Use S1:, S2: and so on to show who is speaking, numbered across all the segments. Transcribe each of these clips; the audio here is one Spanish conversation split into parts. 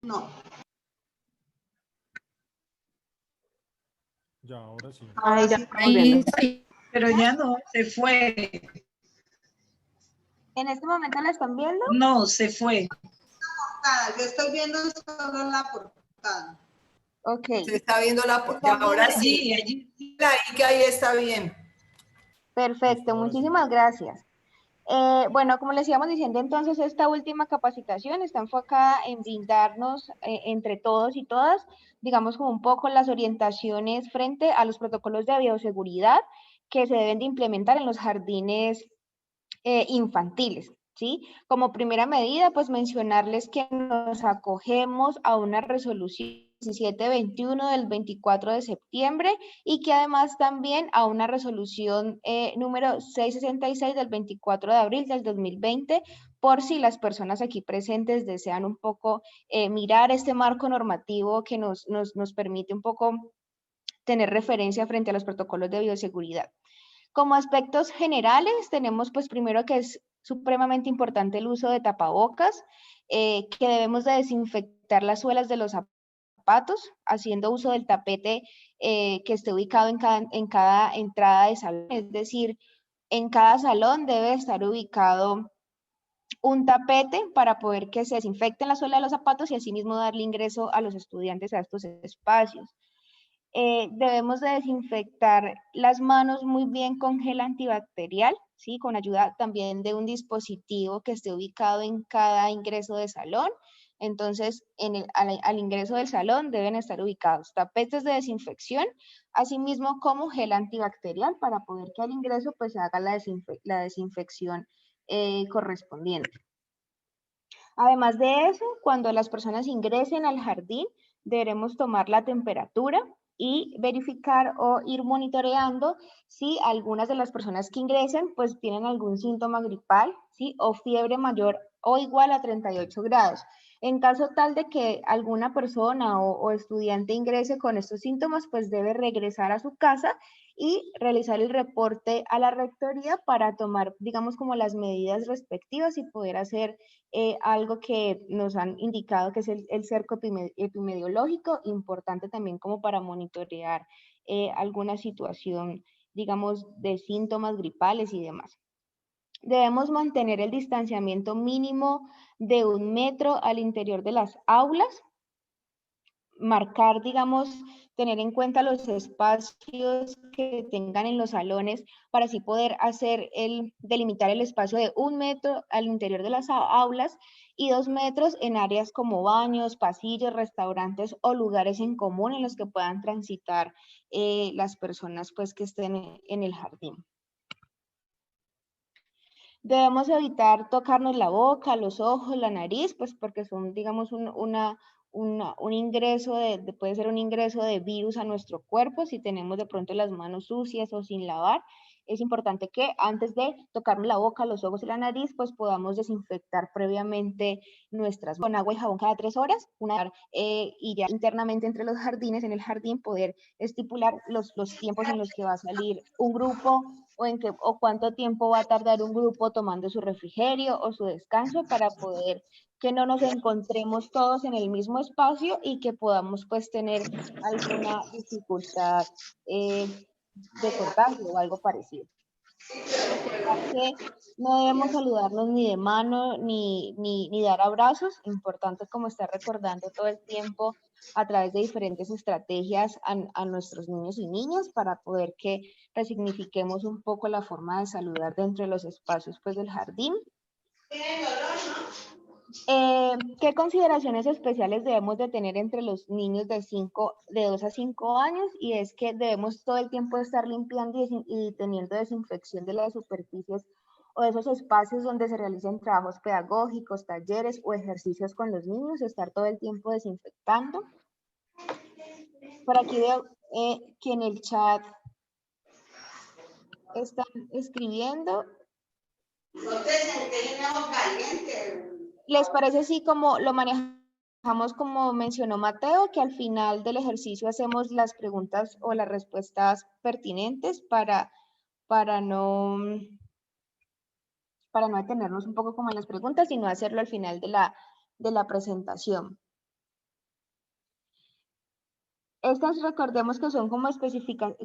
S1: No.
S2: Ya, ahora sí.
S3: Ahí ya estamos viendo. Sí. Pero ya no, se fue.
S4: ¿En este momento la están viendo?
S3: No, se fue.
S1: Yo estoy viendo solo la portada.
S4: Ok.
S5: Se está viendo la portada. Ahora sí, ahí que ahí está bien.
S4: Perfecto, muchísimas gracias. Bueno, como les íbamos diciendo, entonces esta última capacitación está enfocada en brindarnos entre todos y todas, digamos, como un poco las orientaciones frente a los protocolos de bioseguridad que se deben de implementar en los jardines infantiles, ¿sí? Como primera medida, pues mencionarles que nos acogemos a una resolución 1721 del 24 de septiembre y que además también a una resolución número 666 del 24 de abril del 2020, por si las personas aquí presentes desean un poco mirar este marco normativo que nos permite un poco tener referencia frente a los protocolos de bioseguridad. Como aspectos generales, tenemos pues primero que es supremamente importante el uso de tapabocas, que debemos de desinfectar las suelas de los zapatos, haciendo uso del tapete que esté ubicado en cada entrada de salón, es decir, en cada salón debe estar ubicado un tapete para poder que se desinfecten la suela de los zapatos y asimismo darle ingreso a los estudiantes a estos espacios. Debemos de desinfectar las manos muy bien con gel antibacterial, ¿sí? Con ayuda también de un dispositivo que esté ubicado en cada ingreso de salón. Entonces, al ingreso del salón deben estar ubicados tapetes de desinfección, asimismo como gel antibacterial para poder que al ingreso pues se haga la desinfección correspondiente. Además de eso, cuando las personas ingresen al jardín, deberemos tomar la temperatura y verificar o ir monitoreando si algunas de las personas que ingresen pues tienen algún síntoma gripal, ¿sí? O fiebre mayor o igual a 38 grados. En caso tal de que alguna persona o estudiante ingrese con estos síntomas, pues debe regresar a su casa y realizar el reporte a la rectoría para tomar, digamos, como las medidas respectivas y poder hacer algo que nos han indicado que es el cerco epidemiológico, importante también como para monitorear alguna situación, digamos, de síntomas gripales y demás. Debemos mantener el distanciamiento mínimo de 1 metro al interior de las aulas, marcar, digamos, tener en cuenta los espacios que tengan en los salones para así poder hacer delimitar el espacio de 1 metro al interior de las aulas y 2 metros en áreas como baños, pasillos, restaurantes o lugares en común en los que puedan transitar las personas pues que estén en el jardín. Debemos evitar tocarnos la boca, los ojos, la nariz, pues porque son, digamos, un ingreso puede ser un ingreso de virus a nuestro cuerpo si tenemos de pronto las manos sucias o sin lavar. Es importante que antes de tocarnos la boca, los ojos y la nariz, pues podamos desinfectar previamente nuestras con agua y jabón cada 3 horas, y ya internamente entre los jardines, en el jardín, poder estipular los tiempos en los que va a salir un grupo o cuánto tiempo va a tardar un grupo tomando su refrigerio o su descanso para poder que no nos encontremos todos en el mismo espacio y que podamos pues tener alguna dificultad de contagio o algo parecido. Recordar que no debemos saludarnos ni de mano ni dar abrazos, importante como estar recordando todo el tiempo a través de diferentes estrategias a nuestros niños y niñas para poder que resignifiquemos un poco la forma de saludar dentro de los espacios pues del jardín. ¿Qué consideraciones especiales debemos de tener entre los niños de 2 a 5 años? Y es que debemos todo el tiempo estar limpiando y teniendo desinfección de las superficies o de esos espacios donde se realicen trabajos pedagógicos, talleres o ejercicios con los niños, estar todo el tiempo desinfectando. Por aquí veo que en el chat están escribiendo. ¿Les parece así como lo manejamos como mencionó Mateo, que al final del ejercicio hacemos las preguntas o las respuestas pertinentes para no detenernos un poco como en las preguntas, sino hacerlo al final de la presentación? Estas recordemos que son como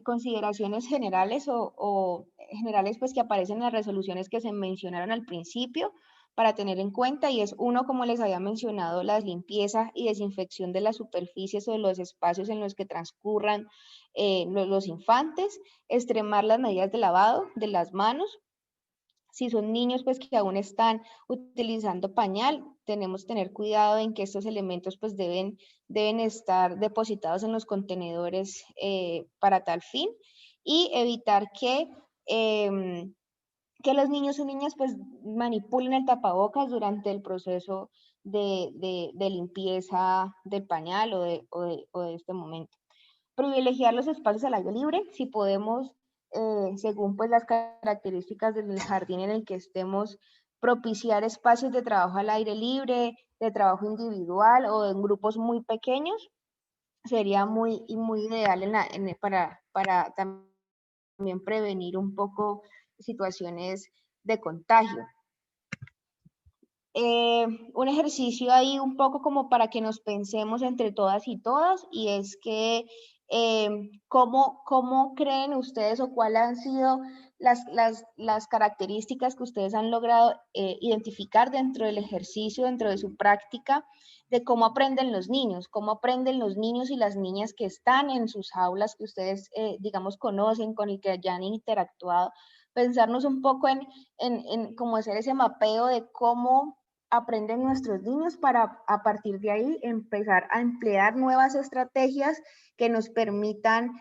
S4: consideraciones generales o generales pues que aparecen en las resoluciones que se mencionaron al principio para tener en cuenta, y es uno, como les había mencionado, la limpieza y desinfección de las superficies o de los espacios en los que transcurran los infantes, extremar las medidas de lavado de las manos. Si son niños pues que aún están utilizando pañal, tenemos que tener cuidado en que estos elementos pues deben estar depositados en los contenedores para tal fin, y evitar que los niños o niñas pues manipulen el tapabocas durante el proceso de limpieza del pañal o de este momento. Privilegiar los espacios al aire libre, si podemos, según pues las características del jardín en el que estemos, propiciar espacios de trabajo al aire libre, de trabajo individual o en grupos muy pequeños, sería muy ideal para también prevenir un poco situaciones de contagio. Un ejercicio ahí un poco como para que nos pensemos entre todas y todas, y es que ¿cómo creen ustedes o cuáles han sido las características que ustedes han logrado identificar dentro del ejercicio, dentro de su práctica, de cómo aprenden los niños y las niñas que están en sus aulas, que ustedes, digamos, conocen, con el que hayan interactuado? Pensarnos un poco en cómo hacer ese mapeo de cómo aprenden nuestros niños para a partir de ahí empezar a emplear nuevas estrategias que nos permitan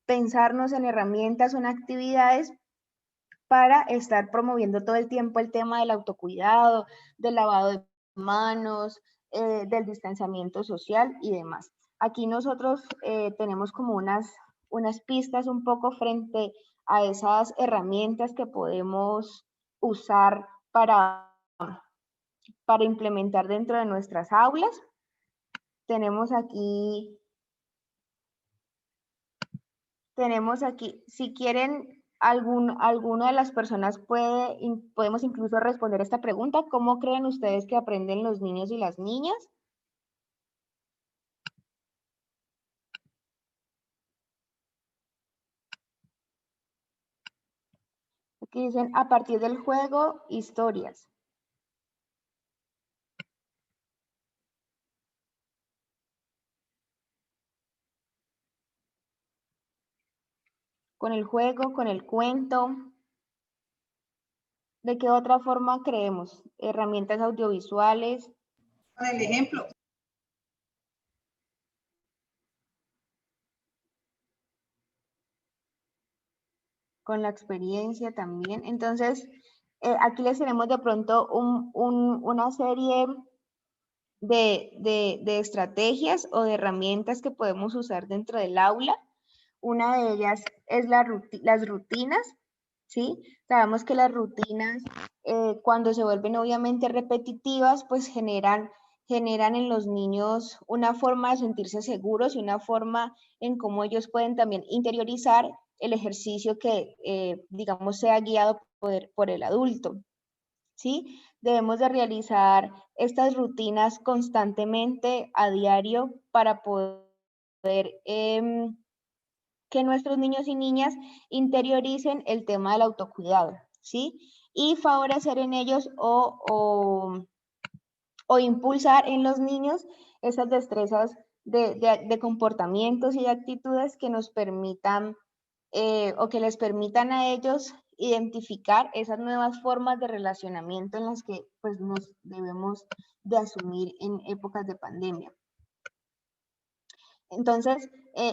S4: pensarnos en herramientas o en actividades para estar promoviendo todo el tiempo el tema del autocuidado, del lavado de manos, del distanciamiento social y demás. Aquí nosotros tenemos como unas pistas un poco frente a esas herramientas que podemos usar para implementar dentro de nuestras aulas. Tenemos aquí, si quieren, alguna de las personas podemos incluso responder esta pregunta: ¿cómo creen ustedes que aprenden los niños y las niñas? Aquí dicen, a partir del juego, historias. Con el juego, con el cuento. ¿De qué otra forma creemos? Herramientas audiovisuales.
S1: Con el ejemplo.
S4: Con la experiencia también. Entonces, aquí les tenemos de pronto una serie de estrategias o de herramientas que podemos usar dentro del aula. Una de ellas es las rutinas, ¿sí? Sabemos que las rutinas, cuando se vuelven obviamente repetitivas, pues generan en los niños una forma de sentirse seguros y una forma en cómo ellos pueden también interiorizar el ejercicio que, digamos, sea guiado por el adulto, ¿sí? Debemos de realizar estas rutinas constantemente a diario para poder que nuestros niños y niñas interioricen el tema del autocuidado, ¿sí? Y favorecer en ellos o impulsar en los niños esas destrezas de comportamientos y de actitudes que nos permitan o que les permitan a ellos identificar esas nuevas formas de relacionamiento en las que pues nos debemos de asumir en épocas de pandemia. Entonces,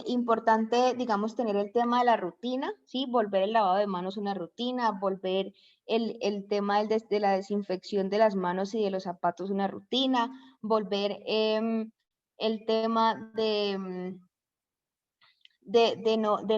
S4: importante, digamos, tener el tema de la rutina, ¿sí? Volver el lavado de manos una rutina, volver el tema de la desinfección de las manos y de los zapatos una rutina, volver el tema de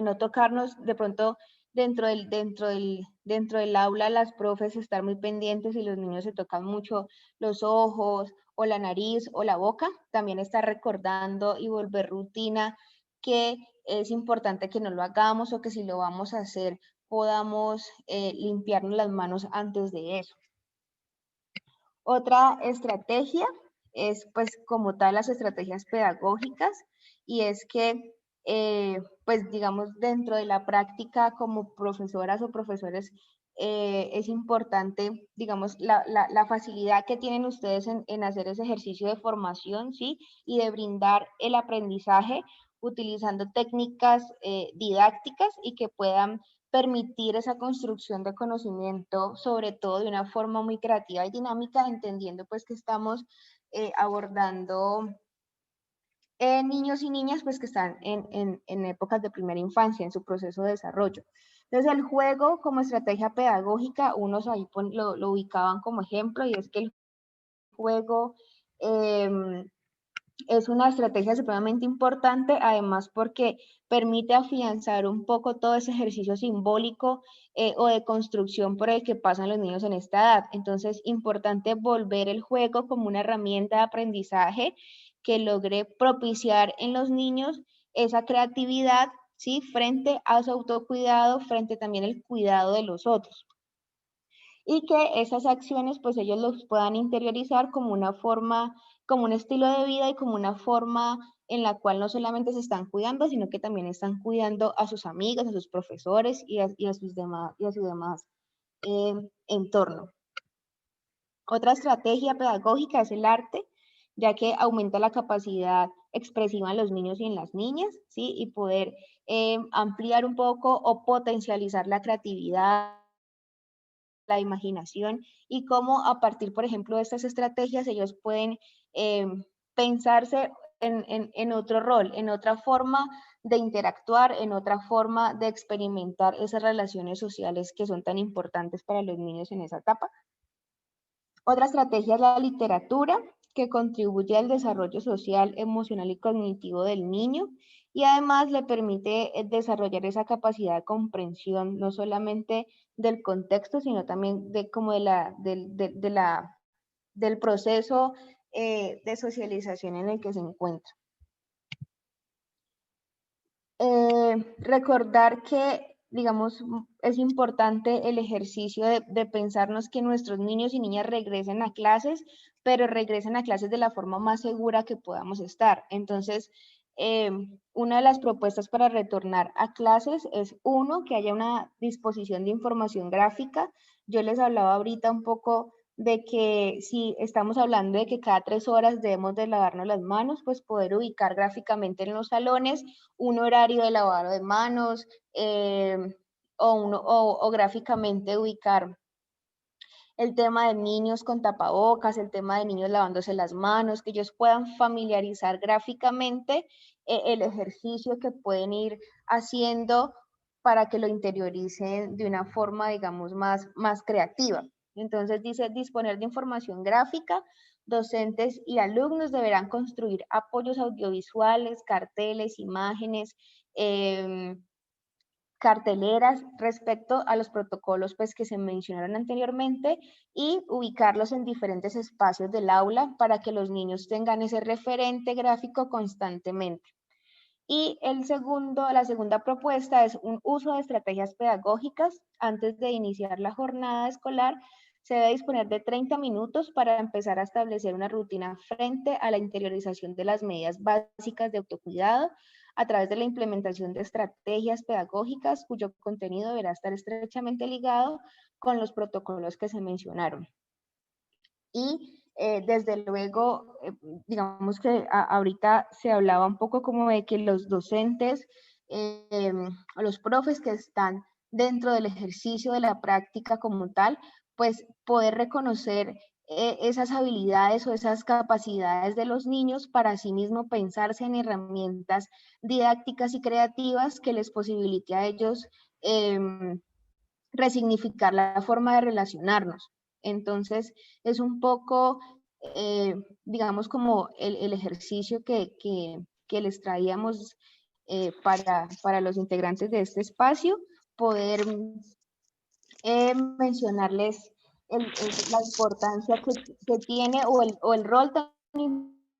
S4: no tocarnos de pronto dentro del aula, las profes estar muy pendientes si los niños se tocan mucho los ojos o la nariz o la boca, también estar recordando y volver rutina que es importante que no lo hagamos, o que si lo vamos a hacer podamos limpiarnos las manos antes de eso. Otra estrategia es pues como tal las estrategias pedagógicas, y es que pues digamos dentro de la práctica como profesoras o profesores es importante, digamos, la facilidad que tienen ustedes en hacer ese ejercicio de formación, ¿sí? Y de brindar el aprendizaje utilizando técnicas didácticas y que puedan permitir esa construcción de conocimiento, sobre todo de una forma muy creativa y dinámica, entendiendo pues que estamos abordando niños y niñas pues que están en épocas de primera infancia, en su proceso de desarrollo. Entonces el juego como estrategia pedagógica, unos ahí lo ubicaban como ejemplo, y es que el juego es una estrategia supremamente importante, además porque permite afianzar un poco todo ese ejercicio simbólico o de construcción por el que pasan los niños en esta edad. Entonces, importante volver el juego como una herramienta de aprendizaje que logre propiciar en los niños esa creatividad, ¿sí? Frente a su autocuidado, frente también al cuidado de los otros. Y que esas acciones pues ellos los puedan interiorizar como una forma, como un estilo de vida y como una forma en la cual no solamente se están cuidando, sino que también están cuidando a sus amigos, a sus profesores y a sus demás, y a su demás entorno. Otra estrategia pedagógica es el arte, ya que aumenta la capacidad expresiva en los niños y en las niñas, ¿sí? Y poder ampliar un poco o potencializar la creatividad, la imaginación, y cómo a partir, por ejemplo, de estas estrategias ellos pueden pensarse en otro rol, en otra forma de interactuar, en otra forma de experimentar esas relaciones sociales que son tan importantes para los niños en esa etapa. Otra estrategia es la literatura, que contribuye al desarrollo social, emocional y cognitivo del niño, y además le permite desarrollar esa capacidad de comprensión, no solamente del contexto, sino también del proceso de socialización en el que se encuentra. Recordar que, digamos, es importante el ejercicio de pensarnos que nuestros niños y niñas regresen a clases, pero regresen a clases de la forma más segura que podamos estar. Entonces, una de las propuestas para retornar a clases es, uno, que haya una disposición de información gráfica. Yo les hablaba ahorita un poco de que si estamos hablando de que cada 3 horas debemos de lavarnos las manos, pues poder ubicar gráficamente en los salones un horario de lavado de manos, o gráficamente ubicar el tema de niños con tapabocas, el tema de niños lavándose las manos, que ellos puedan familiarizar gráficamente el ejercicio que pueden ir haciendo para que lo interioricen de una forma, digamos, más creativa. Entonces dice, disponer de información gráfica, docentes y alumnos deberán construir apoyos audiovisuales, carteles, imágenes, carteleras respecto a los protocolos pues, que se mencionaron anteriormente, y ubicarlos en diferentes espacios del aula para que los niños tengan ese referente gráfico constantemente. Y la segunda propuesta es un uso de estrategias pedagógicas. Antes de iniciar la jornada escolar, se debe disponer de 30 minutos para empezar a establecer una rutina frente a la interiorización de las medidas básicas de autocuidado a través de la implementación de estrategias pedagógicas cuyo contenido deberá estar estrechamente ligado con los protocolos que se mencionaron. Y desde luego, digamos que ahorita se hablaba un poco como de que los docentes, los profes que están dentro del ejercicio de la práctica como tal, pues poder reconocer esas habilidades o esas capacidades de los niños para sí mismo pensarse en herramientas didácticas y creativas que les posibilite a ellos resignificar la forma de relacionarnos. Entonces, es un poco, digamos, como el ejercicio que les traíamos para los integrantes de este espacio, poder mencionarles la importancia que tiene o el rol tan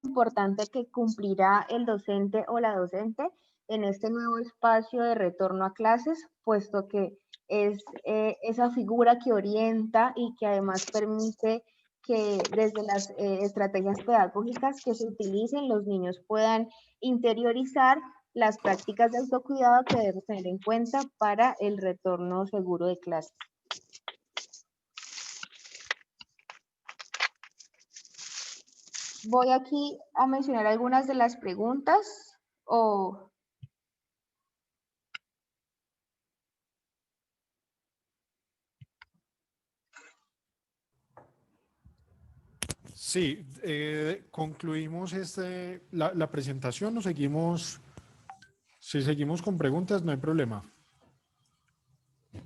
S4: importante que cumplirá el docente o la docente en este nuevo espacio de retorno a clases, puesto que es esa figura que orienta y que además permite que desde las estrategias pedagógicas que se utilicen, los niños puedan interiorizar las prácticas de autocuidado que deben tener en cuenta para el retorno seguro de clase. Voy aquí a mencionar algunas de las preguntas o...
S2: Sí, concluimos la presentación o seguimos, si seguimos con preguntas no hay problema.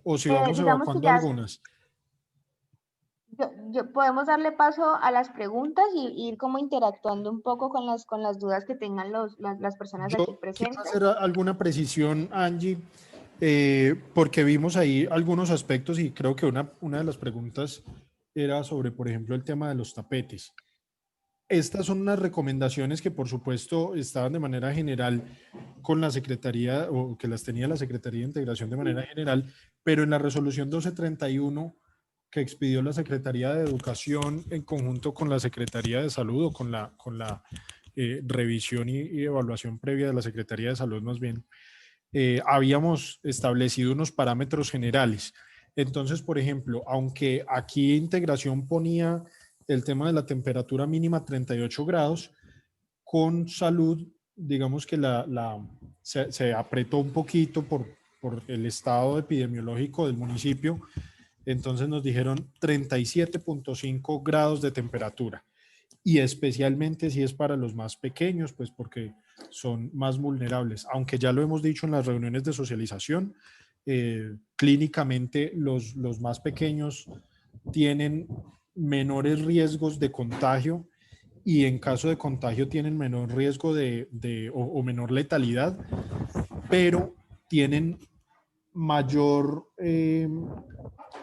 S2: O si vamos
S4: digamos que
S2: evacuando
S4: ya
S2: algunas.
S4: podemos darle paso a las preguntas y ir como interactuando un poco con las dudas que tengan las personas aquí
S2: Yo quiero
S4: presentes.
S2: hacer alguna precisión, Angie, porque vimos ahí algunos aspectos y creo que una de las preguntas era sobre, por ejemplo, el tema de los tapetes. Estas son unas recomendaciones que, por supuesto, estaban de manera general con la Secretaría, o que las tenía la Secretaría de Integración de manera general, pero en la resolución 1231 que expidió la Secretaría de Educación en conjunto con la Secretaría de Salud o con la revisión y evaluación previa de la Secretaría de Salud más bien, habíamos establecido unos parámetros generales. Entonces, por ejemplo, aunque aquí Integración ponía el tema de la temperatura mínima 38 grados, con Salud, digamos que se apretó un poquito por el estado epidemiológico del municipio, entonces nos dijeron 37.5 grados de temperatura. Y especialmente si es para los más pequeños, pues porque son más vulnerables. Aunque ya lo hemos dicho en las reuniones de socialización, clínicamente los más pequeños tienen menores riesgos de contagio y en caso de contagio tienen menor riesgo o menor letalidad, pero tienen mayor,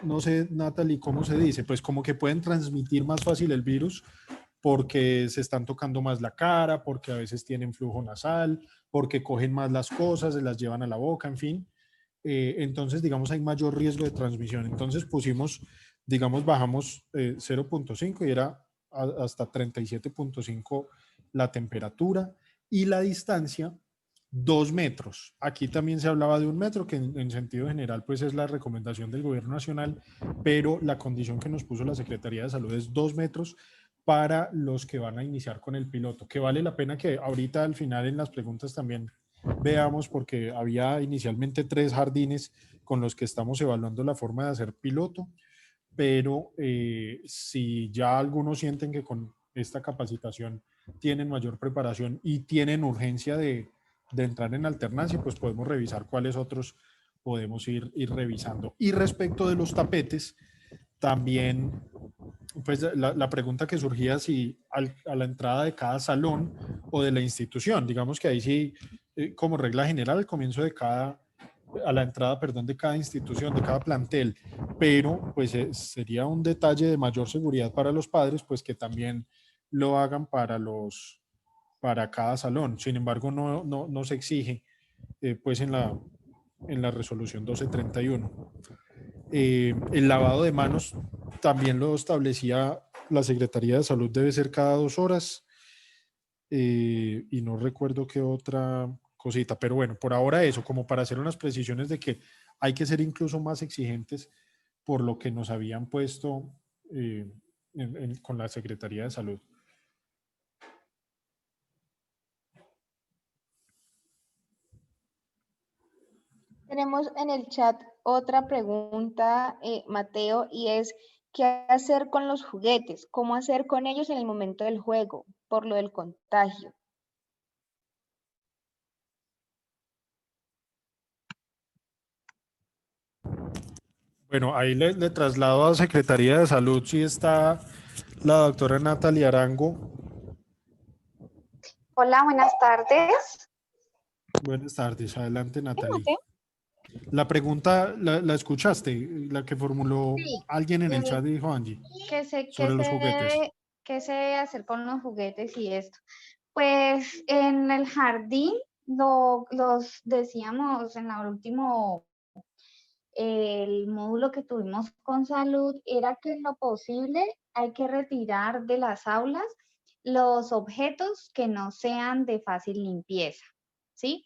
S2: no sé, Natalie, ¿cómo se dice? Pues como que pueden transmitir más fácil el virus porque se están tocando más la cara, porque a veces tienen flujo nasal, porque cogen más las cosas, se las llevan a la boca, en fin. Entonces, digamos, hay mayor riesgo de transmisión. Entonces pusimos, digamos, bajamos 0.5 y era hasta 37.5 la temperatura y la distancia 2 metros. Aquí también se hablaba de 1 metro, que en sentido general pues es la recomendación del gobierno nacional, pero la condición que nos puso la Secretaría de Salud es 2 metros para los que van a iniciar con el piloto, que vale la pena que ahorita al final en las preguntas también veamos, porque había inicialmente 3 jardines con los que estamos evaluando la forma de hacer piloto, pero si ya algunos sienten que con esta capacitación tienen mayor preparación y tienen urgencia de entrar en alternancia, pues podemos revisar cuáles otros podemos ir revisando. Y respecto de los tapetes, también pues la pregunta que surgía si a la entrada de cada salón o de la institución, digamos que ahí sí, como regla general, al comienzo de a la entrada, perdón, de cada institución, de cada plantel, pero pues sería un detalle de mayor seguridad para los padres, pues que también lo hagan para cada salón. Sin embargo, no se exige, pues en la resolución 1231. El lavado de manos también lo establecía la Secretaría de Salud, debe ser cada 2 horas. Y no recuerdo qué otra cosita, pero bueno, por ahora eso, como para hacer unas precisiones de que hay que ser incluso más exigentes por lo que nos habían puesto con la Secretaría de Salud.
S4: Tenemos en el chat otra pregunta, Mateo, y es, ¿qué hacer con los juguetes? ¿Cómo hacer con ellos en el momento del juego, por lo del contagio?
S2: Bueno, ahí le traslado a Secretaría de Salud si está la doctora Natalia Arango.
S6: Hola, buenas tardes.
S2: Buenas tardes, adelante Natalia.
S4: Mateo.
S2: La pregunta, ¿la escuchaste? La que formuló
S6: Sí,
S2: alguien en el chat, dijo Angie, sobre los juguetes.
S6: ¿Qué se debe hacer con los juguetes y esto? Pues en el jardín, los decíamos en el último, el módulo que tuvimos con salud, era que en lo posible hay que retirar de las aulas los objetos que no sean de fácil limpieza, ¿sí?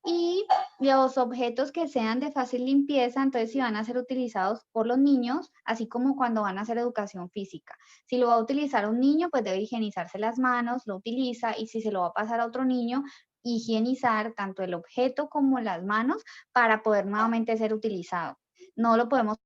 S6: Y los objetos que sean de fácil limpieza, entonces si van a ser utilizados por los niños, así como cuando van a hacer educación física. Si lo va a utilizar un niño, pues debe higienizarse las manos, lo utiliza, y si se lo va a pasar a otro niño, higienizar tanto el objeto como las manos para poder nuevamente ser utilizado. No lo podemos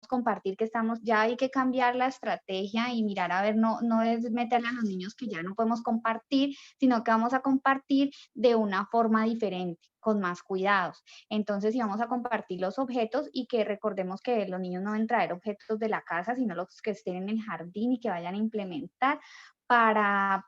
S6: compartir, que estamos, ya hay que cambiar la estrategia y mirar, a ver, no es meterle a los niños que ya no podemos compartir, sino que vamos a compartir de una forma diferente, con más cuidados. Entonces, si vamos a compartir los objetos, y que recordemos que los niños no deben traer objetos de la casa, sino los que estén en el jardín y que vayan a implementar para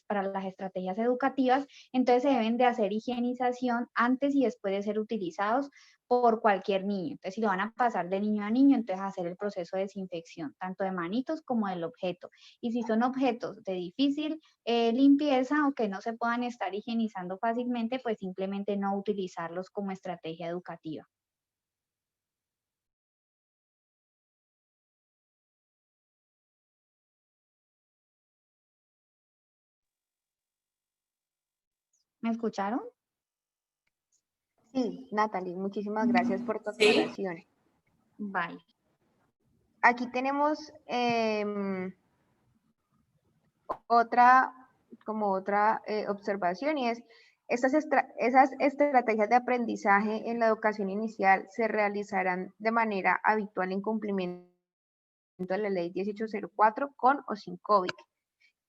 S6: las estrategias educativas. Entonces se deben de hacer higienización antes y después de ser utilizados por cualquier niño. Entonces, si lo van a pasar de niño a niño, entonces hacer el proceso de desinfección, tanto de manitos como del objeto. Y si son objetos de difícil limpieza o que no se puedan estar higienizando fácilmente, pues simplemente no utilizarlos como estrategia educativa. ¿Me escucharon?
S4: Sí, Natalie, muchísimas gracias por tu
S5: Sí.
S4: aclaración.
S6: Vale.
S4: Aquí tenemos otra observación, y es, esas estrategias de aprendizaje en la educación inicial se realizarán de manera habitual en cumplimiento de la ley 1804 con o sin COVID.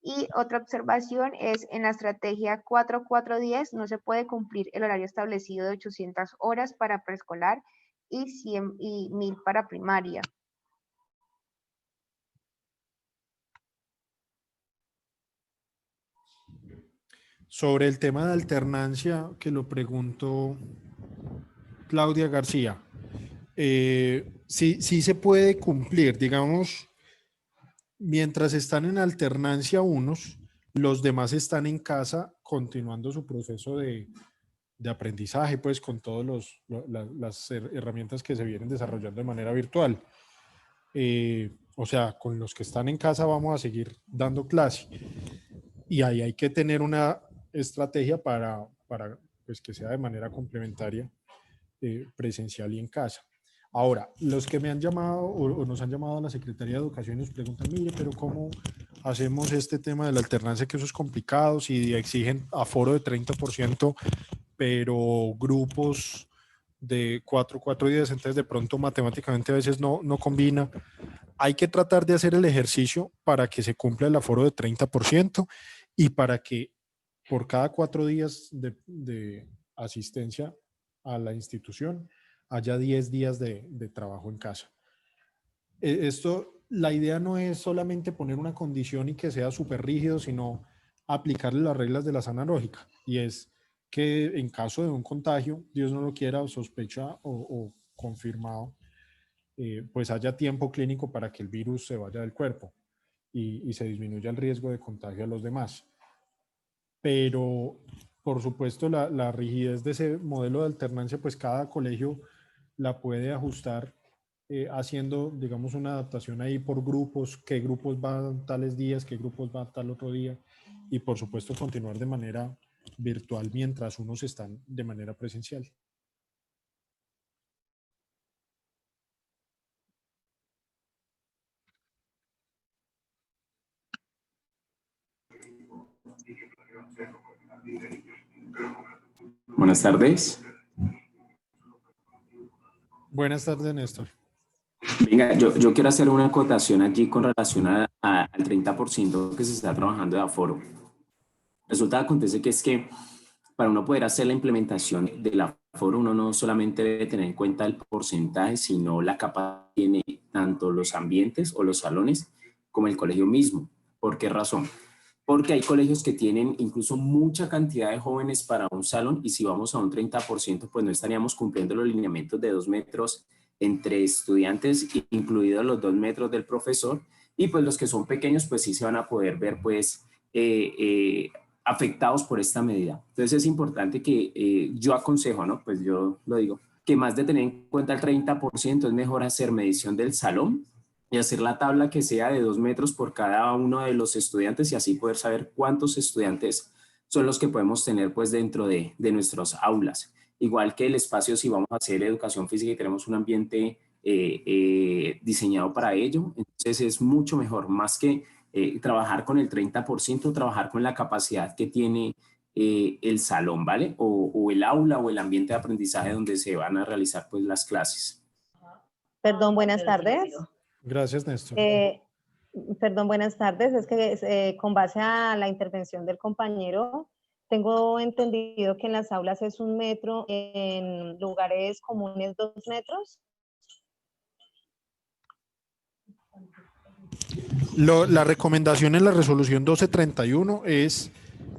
S4: Y otra observación es, en la estrategia 4410 no se puede cumplir el horario establecido de 800 horas para preescolar y 1000 para primaria.
S2: Sobre el tema de alternancia, que lo preguntó Claudia García, sí se puede cumplir, digamos, mientras están en alternancia unos, los demás están en casa continuando su proceso de aprendizaje, pues con todas las herramientas que se vienen desarrollando de manera virtual. O sea, con los que están en casa vamos a seguir dando clase, y ahí hay que tener una estrategia para pues, que sea de manera complementaria, presencial y en casa. Ahora, los que me han llamado o nos han llamado a la Secretaría de Educación y nos preguntan, mire, pero ¿cómo hacemos este tema de la alternancia? Que eso es complicado, si exigen aforo de 30%, pero grupos de 4 días, entonces de pronto matemáticamente a veces no combina. Hay que tratar de hacer el ejercicio para que se cumpla el aforo de 30% y para que por cada 4 días de asistencia a la institución haya 10 días de trabajo en casa. La idea no es solamente poner una condición y que sea súper rígido, sino aplicarle las reglas de la sana lógica, y es que en caso de un contagio, Dios no lo quiera, o sospecha o confirmado, pues haya tiempo clínico para que el virus se vaya del cuerpo y se disminuya el riesgo de contagio a los demás. Pero, por supuesto, la rigidez de ese modelo de alternancia, pues cada colegio la puede ajustar haciendo, digamos, una adaptación ahí por grupos, qué grupos van tales días, qué grupos van tal otro día, y por supuesto continuar de manera virtual mientras unos están de manera presencial.
S7: Buenas tardes.
S2: Buenas tardes, Néstor.
S7: Venga, yo quiero hacer una acotación allí con relación al 30% que se está trabajando de aforo. Resulta, acontece que es que para uno poder hacer la implementación del aforo, uno no solamente debe tener en cuenta el porcentaje, sino la capacidad que tiene tanto los ambientes o los salones como el colegio mismo. ¿Por qué razón? Porque hay colegios que tienen incluso mucha cantidad de jóvenes para un salón, y si vamos a un 30%, pues no estaríamos cumpliendo los lineamientos de 2 metros entre estudiantes, incluidos los 2 metros del profesor, y pues los que son pequeños pues sí se van a poder ver pues afectados por esta medida. Entonces es importante que yo aconsejo, ¿no? Pues yo lo digo, que más de tener en cuenta el 30%, es mejor hacer medición del salón y hacer la tabla que sea de 2 metros por cada uno de los estudiantes y así poder saber cuántos estudiantes son los que podemos tener pues dentro de nuestras aulas. Igual que el espacio, si vamos a hacer educación física y tenemos un ambiente diseñado para ello, entonces es mucho mejor, más que trabajar con el 30%, trabajar con la capacidad que tiene el salón, ¿vale? O el aula o el ambiente de aprendizaje donde se van a realizar pues las clases.
S8: Perdón, buenas tardes.
S2: Gracias, Néstor.
S8: Perdón, buenas tardes. Es que con base a la intervención del compañero, tengo entendido que en las aulas es 1 metro, en lugares comunes 2 metros.
S2: La recomendación en la resolución 1231 es,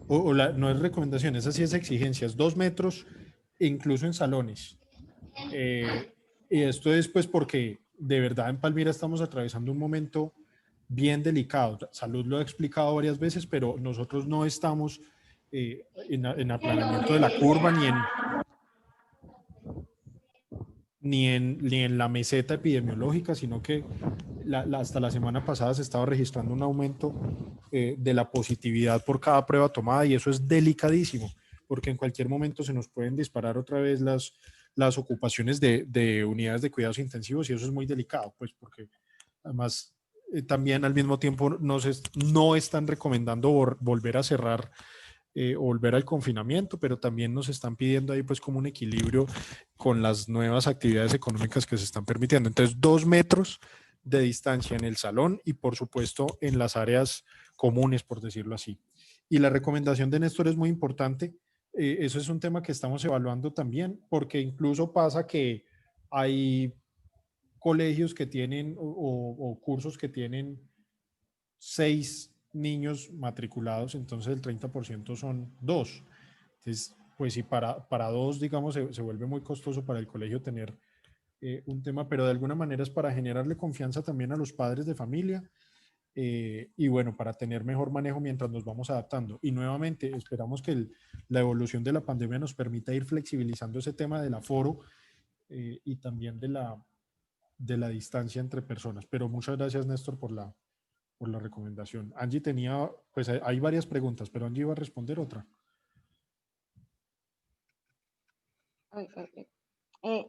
S2: no es recomendación, esa sí es exigencia, es 2 metros incluso en salones. Y esto es pues porque de verdad en Palmira estamos atravesando un momento bien delicado. Salud lo ha explicado varias veces, pero nosotros no estamos en aplanamiento de la curva ni en la meseta epidemiológica, sino que hasta la semana pasada se estaba registrando un aumento de la positividad por cada prueba tomada y eso es delicadísimo, porque en cualquier momento se nos pueden disparar otra vez las ocupaciones de unidades de cuidados intensivos y eso es muy delicado, pues porque además también al mismo tiempo no están recomendando volver a cerrar o volver al confinamiento, pero también nos están pidiendo ahí pues como un equilibrio con las nuevas actividades económicas que se están permitiendo. Entonces 2 metros de distancia en el salón y por supuesto en las áreas comunes, por decirlo así. Y la recomendación de Néstor es muy importante. Eso es un tema que estamos evaluando también, porque incluso pasa que hay colegios que tienen o cursos que tienen 6 niños matriculados, entonces el 30% son 2. Entonces, pues si para 2, digamos, se vuelve muy costoso para el colegio tener un tema, pero de alguna manera es para generarle confianza también a los padres de familia y bueno, para tener mejor manejo mientras nos vamos adaptando. Y nuevamente, esperamos que la evolución de la pandemia nos permita ir flexibilizando ese tema del aforo y también de la distancia entre personas. Pero muchas gracias, Néstor, por la recomendación. Angie tenía, pues hay varias preguntas, pero Angie iba a responder otra.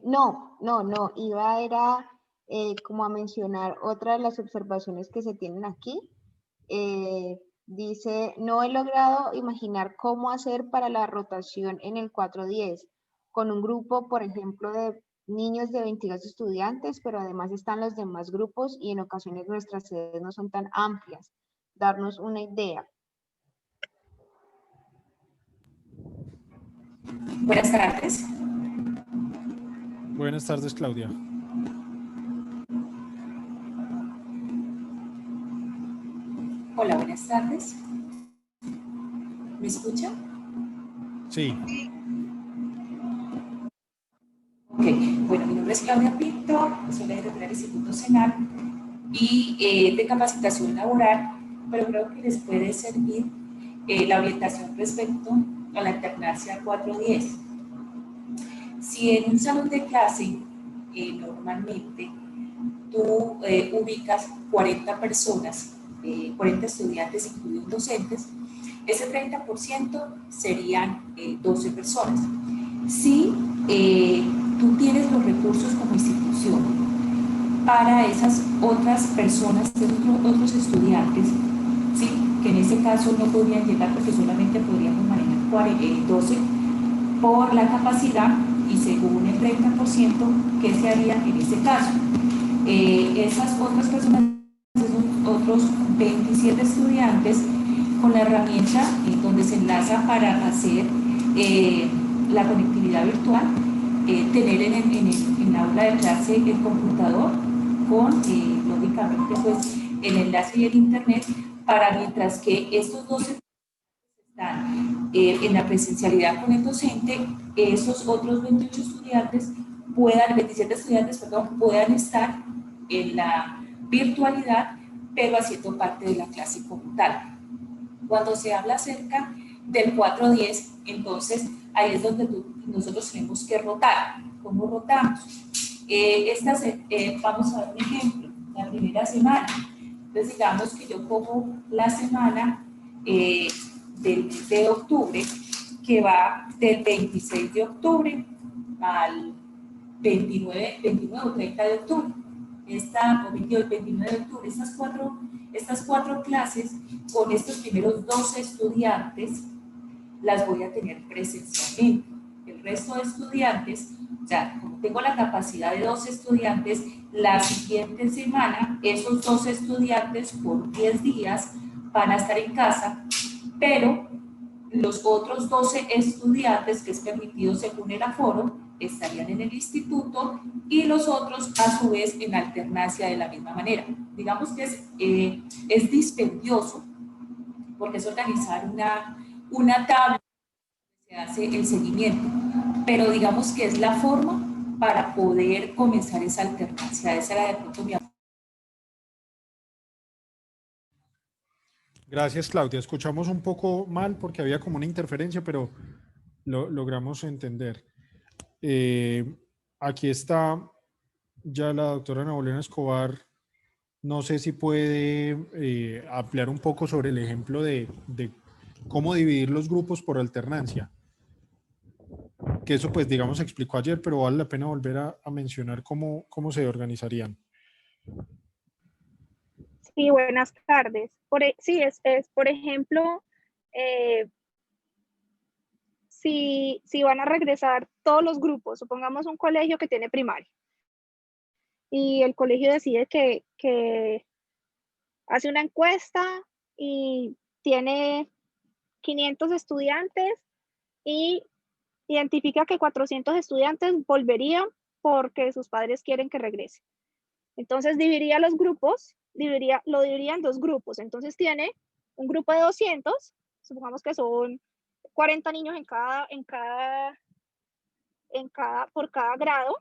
S4: No, era como a mencionar otra de las observaciones que se tienen aquí. Dice, no he logrado imaginar cómo hacer para la rotación en el 410, con un grupo, por ejemplo, de niños de 22 estudiantes, pero además están los demás grupos y en ocasiones nuestras sedes no son tan amplias. Darnos una idea.
S9: Buenas tardes.
S2: Buenas tardes, Claudia.
S9: Hola, buenas tardes. ¿Me escucha?
S2: Sí.
S9: Ok, bueno, mi nombre es Claudia Pinto, soy la directora del Instituto Senal y de capacitación laboral, pero creo que les puede servir la orientación respecto a la alternancia 410. Si en un salón de clase normalmente tú ubicas 40 personas, 40 estudiantes incluidos docentes, ese 30% serían 12 personas. Si tú tienes los recursos como institución para esas otras personas, otros estudiantes, ¿sí? Que en ese caso no podrían llegar porque solamente podríamos manejar 12 por la capacidad y según el 30%, ¿qué se haría en ese caso? Esas otras personas, esos otros 27 estudiantes, con la herramienta donde se enlaza para hacer la conectividad virtual, tener en la aula de clase el computador con, lógicamente, pues, el enlace y el internet para mientras que estos 12 están en la presencialidad con el docente, esos otros 27 estudiantes puedan estar en la virtualidad, pero haciendo parte de la clase como tal. Cuando se habla acerca del 410, entonces ahí es donde nosotros tenemos que rotar. ¿Cómo rotamos? Vamos a ver un ejemplo. la primera semana. Entonces, digamos que yo cojo la semana del mes de octubre, que va del 26 de octubre al 29 o 30 de octubre. O 28, 29 de octubre, estas cuatro clases con estos primeros 12 estudiantes las voy a tener presencialmente. El resto de estudiantes, o sea, como tengo la capacidad de 12 estudiantes, la siguiente semana esos 12 estudiantes por 10 días van a estar en casa, pero los otros 12 estudiantes, que es permitido según el aforo, estarían en el instituto y los otros a su vez en alternancia de la misma manera. Digamos que es dispendioso porque es organizar una tabla que se hace el seguimiento, pero digamos que es la forma para poder comenzar esa alternancia. Esa era de pronto mi aporte.
S2: Gracias, Claudia. Escuchamos un poco mal porque había como una interferencia, pero lo logramos entender. Aquí está ya la doctora Ana Bolena Escobar. No sé si puede ampliar un poco sobre el ejemplo de cómo dividir los grupos por alternancia. Que eso, pues, digamos, explicó ayer, pero vale la pena volver a mencionar cómo se organizarían.
S10: Sí, buenas tardes. Sí, por ejemplo, si van a regresar todos los grupos, supongamos un colegio que tiene primaria, y el colegio decide que hace una encuesta y tiene 500 estudiantes y identifica que 400 estudiantes volverían porque sus padres quieren que regrese. Entonces dividiría los grupos, lo dividiría en dos grupos. Entonces tiene un grupo de 200, supongamos que son 40 niños por cada grado,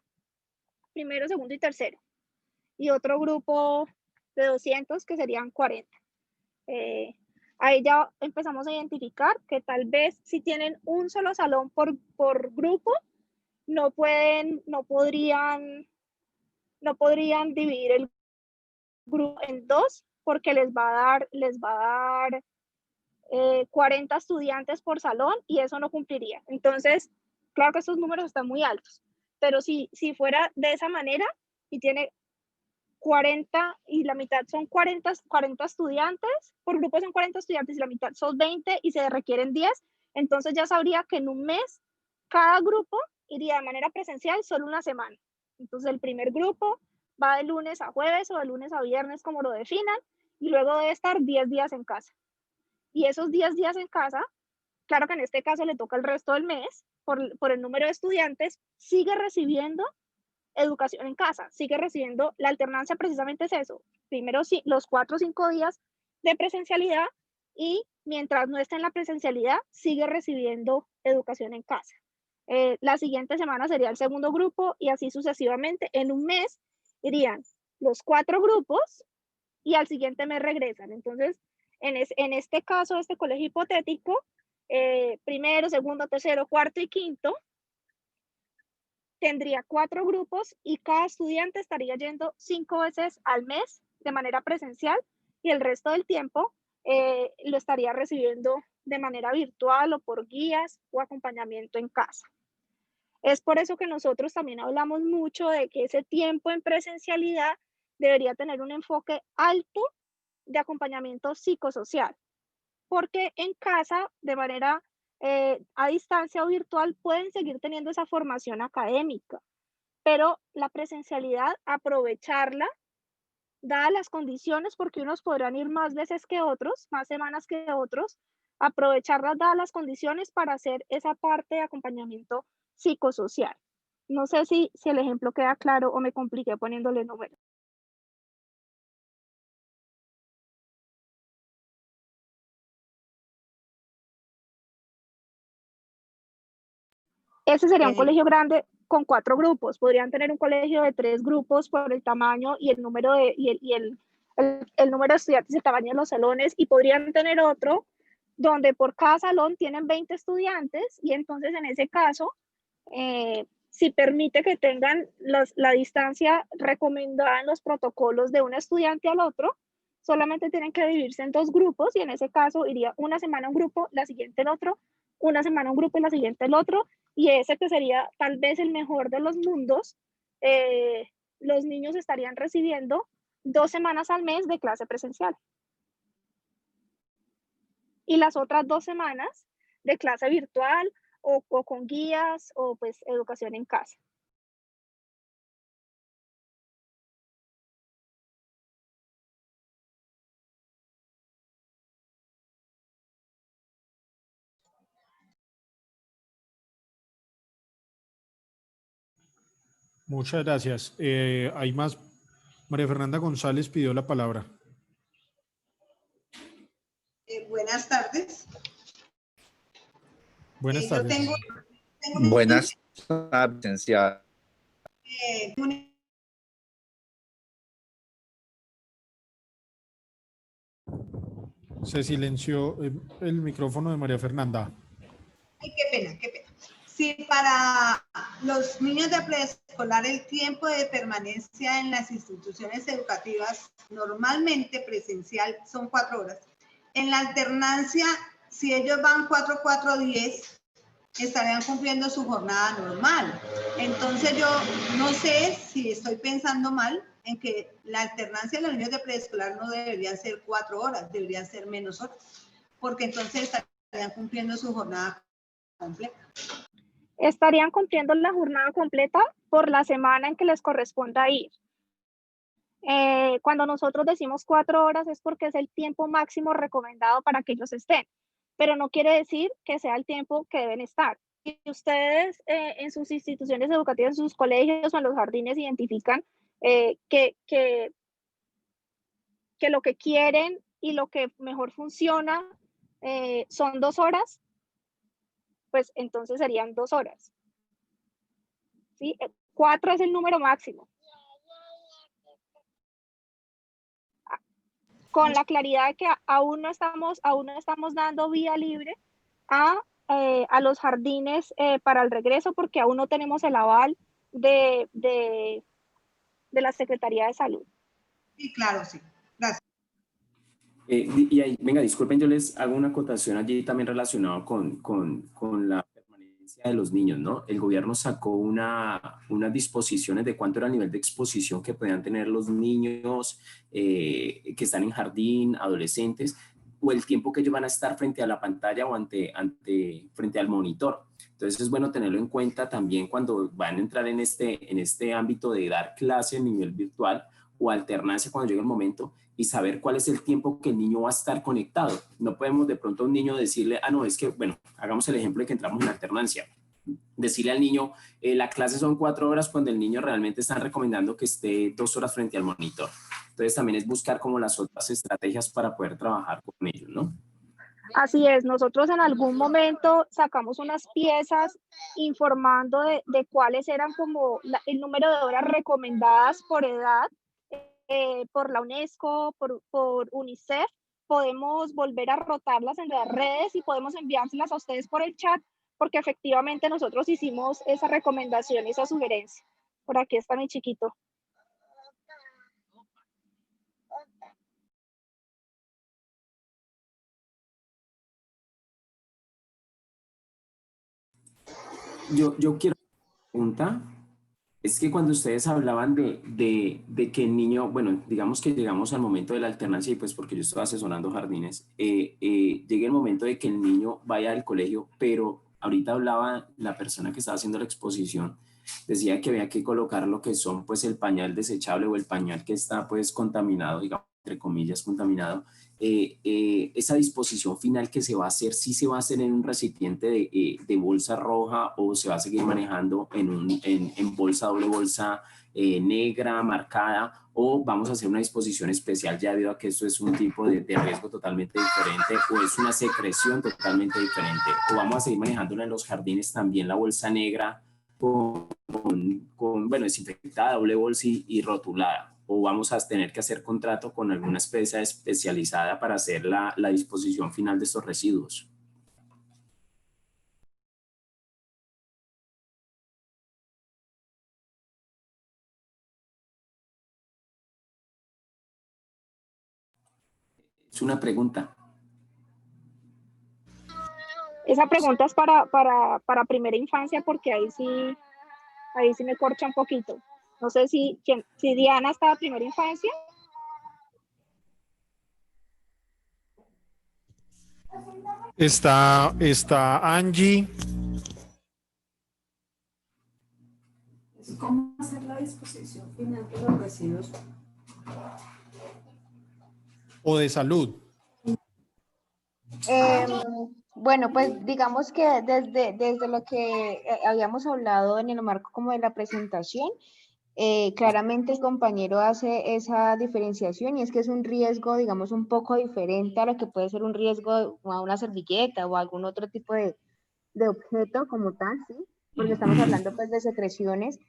S10: primero, segundo y tercero. Y otro grupo de 200 que serían 40. Ahí ya empezamos a identificar que tal vez si tienen un solo salón por grupo, no podrían dividir el grupo en dos porque les va a dar 40 estudiantes por salón y eso no cumpliría. Entonces, claro que estos números están muy altos, pero si fuera de esa manera y tiene 40 y la mitad son 40 estudiantes, por grupo son 40 estudiantes y la mitad son 20 y se requieren 10, entonces ya sabría que en un mes cada grupo iría de manera presencial solo una semana. Entonces el primer grupo va de lunes a jueves o de lunes a viernes como lo definan y luego debe estar 10 días en casa. Y esos 10 días en casa, claro que en este caso le toca el resto del mes, por el número de estudiantes, sigue recibiendo educación en casa, sigue recibiendo, la alternancia precisamente es eso, primero sí, los 4 o 5 días de presencialidad y mientras no esté en la presencialidad, sigue recibiendo educación en casa. La siguiente semana sería el segundo grupo y así sucesivamente. En un mes irían los 4 grupos y al siguiente mes regresan. Entonces, en este caso, este colegio hipotético, primero, segundo, tercero, cuarto y quinto, tendría 4 grupos y cada estudiante estaría yendo 5 veces al mes de manera presencial y el resto del tiempo lo estaría recibiendo de manera virtual o por guías o acompañamiento en casa. Es por eso que nosotros también hablamos mucho de que ese tiempo en presencialidad debería tener un enfoque alto de acompañamiento psicosocial, porque en casa, de manera a distancia o virtual, pueden seguir teniendo esa formación académica, pero la presencialidad, aprovecharla, dadas las condiciones, porque unos podrán ir más veces que otros, más semanas que otros, aprovecharlas dadas las condiciones para hacer esa parte de acompañamiento psicosocial. No sé si el ejemplo queda claro o me compliqué poniéndole números. Ese sería un colegio grande con 4 grupos. Podrían tener un colegio de 3 grupos por el tamaño y el número de, el número de estudiantes y el tamaño de los salones, y podrían tener otro donde por cada salón tienen 20 estudiantes y entonces en ese caso si permite que tengan la distancia recomendada en los protocolos de un estudiante al otro, solamente tienen que dividirse en 2 grupos y en ese caso iría una semana un grupo, la siguiente el otro, una semana un grupo y la siguiente el otro, y ese que sería tal vez el mejor de los mundos, los niños estarían recibiendo 2 semanas al mes de clase presencial. Y las otras 2 semanas de clase virtual o con guías o pues educación en casa.
S2: Muchas gracias. Hay más. María Fernanda González pidió la palabra.
S1: Buenas tardes.
S2: Buenas tardes.
S1: Tengo
S11: Buenas tardes, licenciada.
S2: Se silenció el micrófono de María Fernanda.
S1: Ay, qué pena, qué pena. Si para los niños de preescolar el tiempo de permanencia en las instituciones educativas normalmente presencial son 4 horas. En la alternancia, si ellos van 4, 4, 10, estarían cumpliendo su jornada normal. Entonces yo no sé si estoy pensando mal en que la alternancia de los niños de preescolar no deberían ser 4 horas, deberían ser menos horas, porque entonces estarían cumpliendo su jornada completa.
S10: Estarían cumpliendo la jornada completa por la semana en que les corresponda ir. Cuando nosotros decimos 4 horas es porque es el tiempo máximo recomendado para que ellos estén, pero no quiere decir que sea el tiempo que deben estar. Si ustedes en sus instituciones educativas, en sus colegios o en los jardines identifican que lo que quieren y lo que mejor funciona son 2 horas, pues entonces serían 2 horas. ¿Sí? 4 es el número máximo. Con la claridad de que aún no estamos dando vía libre a los jardines para el regreso, porque aún no tenemos el aval de la Secretaría de Salud.
S1: Sí, claro, sí. Gracias.
S7: Y ahí, venga, disculpen, yo les hago una acotación allí también relacionado con la permanencia de los niños, ¿no? El gobierno sacó unas disposiciones de cuánto era el nivel de exposición que podían tener los niños que están en jardín, adolescentes, o el tiempo que ellos van a estar frente a la pantalla o frente al monitor. Entonces es bueno tenerlo en cuenta también cuando van a entrar en este ámbito de dar clase a nivel virtual o alternancia cuando llegue el momento, y saber cuál es el tiempo que el niño va a estar conectado. No podemos de pronto a un niño decirle, no, es que, bueno, hagamos el ejemplo de que entramos en alternancia. Decirle al niño, la clase son 4 horas cuando el niño realmente están recomendando que esté 2 horas frente al monitor. Entonces también es buscar como las otras estrategias para poder trabajar con ellos, ¿no?
S10: Así es, nosotros en algún momento sacamos unas piezas informando de cuáles eran como el número de horas recomendadas por edad, por la UNESCO, por UNICEF. Podemos volver a rotarlas en las redes y podemos enviárselas a ustedes por el chat, porque efectivamente nosotros hicimos esa recomendación, esa sugerencia. Por aquí está mi chiquito.
S7: Yo quiero pregunta. Es que cuando ustedes hablaban de que el niño, bueno, digamos que llegamos al momento de la alternancia y pues porque yo estoy asesorando jardines, llega el momento de que el niño vaya al colegio, pero ahorita hablaba la persona que estaba haciendo la exposición, decía que había que colocar lo que son pues el pañal desechable o el pañal que está pues contaminado, digamos, entre comillas, contaminado. Esa disposición final que se va a hacer, ¿sí se va a hacer en un recipiente de bolsa roja o se va a seguir manejando en bolsa, doble bolsa negra, marcada, o vamos a hacer una disposición especial ya debido a que esto es un tipo de riesgo totalmente diferente o es una secreción totalmente diferente? ¿O vamos a seguir manejándola en los jardines también la bolsa negra con bueno, desinfectada, doble bolsa y rotulada? ¿O vamos a tener que hacer contrato con alguna empresa especializada para hacer la disposición final de estos residuos? Es una pregunta.
S10: Esa pregunta es para primera infancia, porque ahí sí me corcha un poquito. No sé si Diana está en primera infancia.
S2: Está Angie.
S5: ¿Cómo hacer la disposición final de los residuos?
S2: O de salud.
S4: Bueno, pues digamos que desde lo que habíamos hablado en el marco como de la presentación, claramente el compañero hace esa diferenciación y es que es un riesgo, digamos, un poco diferente a lo que puede ser un riesgo a una servilleta o algún otro tipo de objeto como tal, ¿sí? Porque estamos hablando pues de secreciones.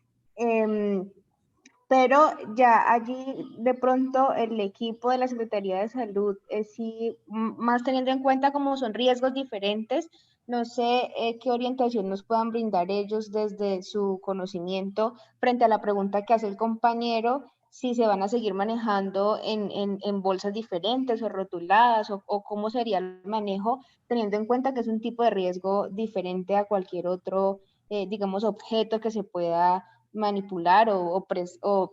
S4: Pero ya allí de pronto el equipo de la Secretaría de Salud, sí, más teniendo en cuenta cómo son riesgos diferentes, no sé qué orientación nos puedan brindar ellos desde su conocimiento frente a la pregunta que hace el compañero, si se van a seguir manejando en bolsas diferentes o rotuladas o cómo sería el manejo, teniendo en cuenta que es un tipo de riesgo diferente a cualquier otro, digamos, objeto que se pueda manipular o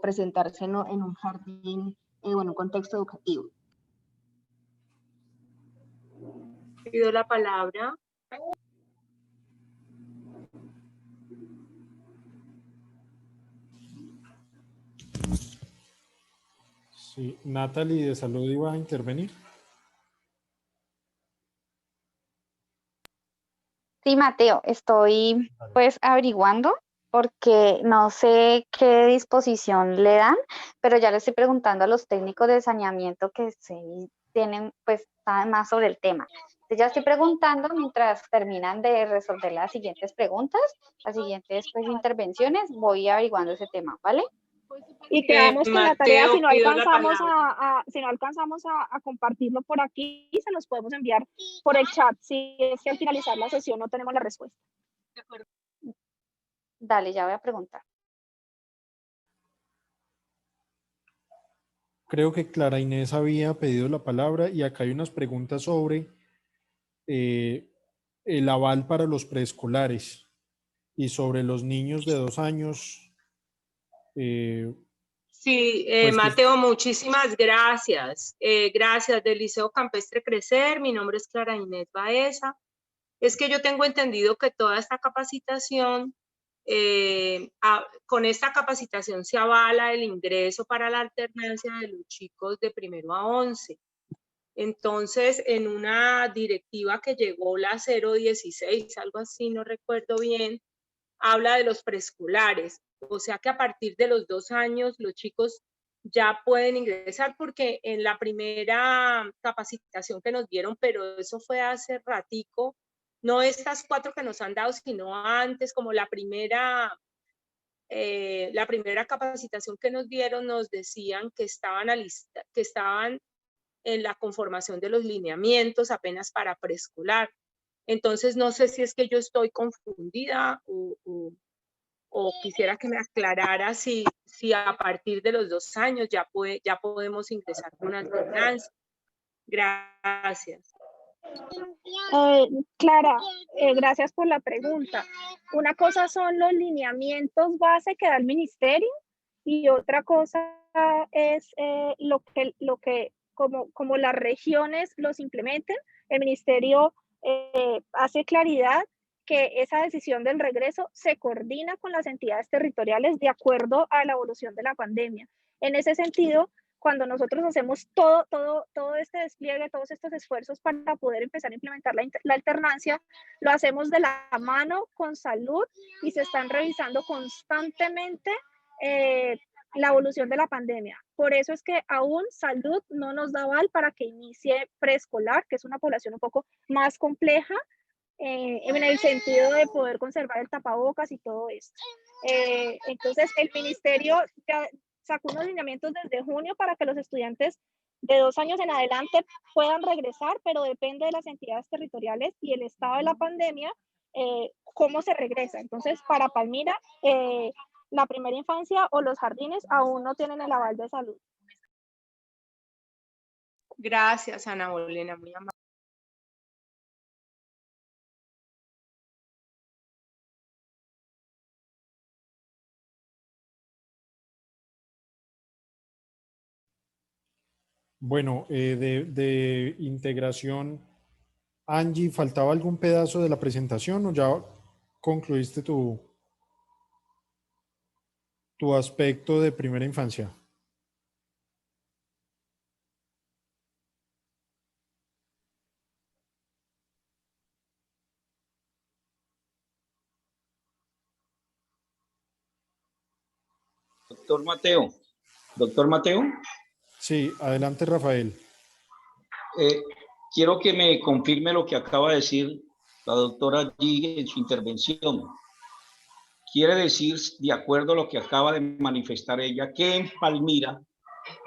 S4: presentarse en un jardín o en un contexto educativo.
S12: Pido la palabra.
S2: Sí, Natalie de salud iba a intervenir.
S6: Sí, Mateo, estoy pues averiguando porque no sé qué disposición le dan, pero ya le estoy preguntando a los técnicos de saneamiento que sí tienen, pues, saben más sobre el tema. Entonces ya estoy preguntando mientras terminan de resolver las siguientes preguntas, las siguientes pues, intervenciones, voy averiguando ese tema, ¿vale?
S10: Y quedamos con la tarea, si no
S12: pido la
S10: alcanzamos
S12: palabra.
S10: a compartirlo por aquí, se los podemos enviar por el chat, si es que al finalizar la sesión no tenemos la respuesta.
S6: Dale, ya voy a preguntar.
S2: Creo que Clara Inés había pedido la palabra y acá hay unas preguntas sobre el aval para los preescolares y sobre los niños de 2 años.
S12: Sí,
S2: pues
S12: Mateo, muchísimas gracias. Gracias del Liceo Campestre Crecer. Mi nombre es Clara Inés Baeza. Es que yo tengo entendido que toda esta capacitación, con esta capacitación se avala el ingreso para la alternancia de los chicos de 1º a 11. Entonces, en una directiva que llegó la 016, algo así, no recuerdo bien, habla de los preescolares. O sea que a partir de los 2 años los chicos ya pueden ingresar, porque en la primera capacitación que nos dieron, pero eso fue hace ratico, no estas 4 que nos han dado, sino antes, como la primera capacitación que nos dieron, nos decían que estaban en la conformación de los lineamientos apenas para preescolar. Entonces, no sé si es que yo estoy confundida o quisiera que me aclarara si a partir de los 2 años ya podemos ingresar con alternancia. Gracias.
S10: Clara, gracias por la pregunta. Una cosa son los lineamientos base que da el ministerio y otra cosa es lo que como las regiones los implementen. El ministerio hace claridad que esa decisión del regreso se coordina con las entidades territoriales de acuerdo a la evolución de la pandemia. En ese sentido, cuando nosotros hacemos todo este despliegue, todos estos esfuerzos para poder empezar a implementar la alternancia, lo hacemos de la mano con salud y se están revisando constantemente la evolución de la pandemia. Por eso es que aún salud no nos da aval para que inicie preescolar, que es una población un poco más compleja, en el sentido de poder conservar el tapabocas y todo esto. Entonces, el ministerio ya sacó unos lineamientos desde junio para que los estudiantes de 2 años en adelante puedan regresar, pero depende de las entidades territoriales y el estado de la pandemia, cómo se regresa. Entonces, para Palmira, la primera infancia o los jardines aún no tienen el aval de salud.
S12: Gracias, Ana Bolena, muy amable.
S2: Bueno, de integración, Angie, ¿faltaba algún pedazo de la presentación o ya concluiste tu aspecto de primera infancia?
S13: Doctor Mateo. Doctor Mateo.
S2: Sí, adelante, Rafael.
S13: Quiero que me confirme lo que acaba de decir la doctora allí en su intervención. Quiere decir, de acuerdo a lo que acaba de manifestar ella, que en Palmira,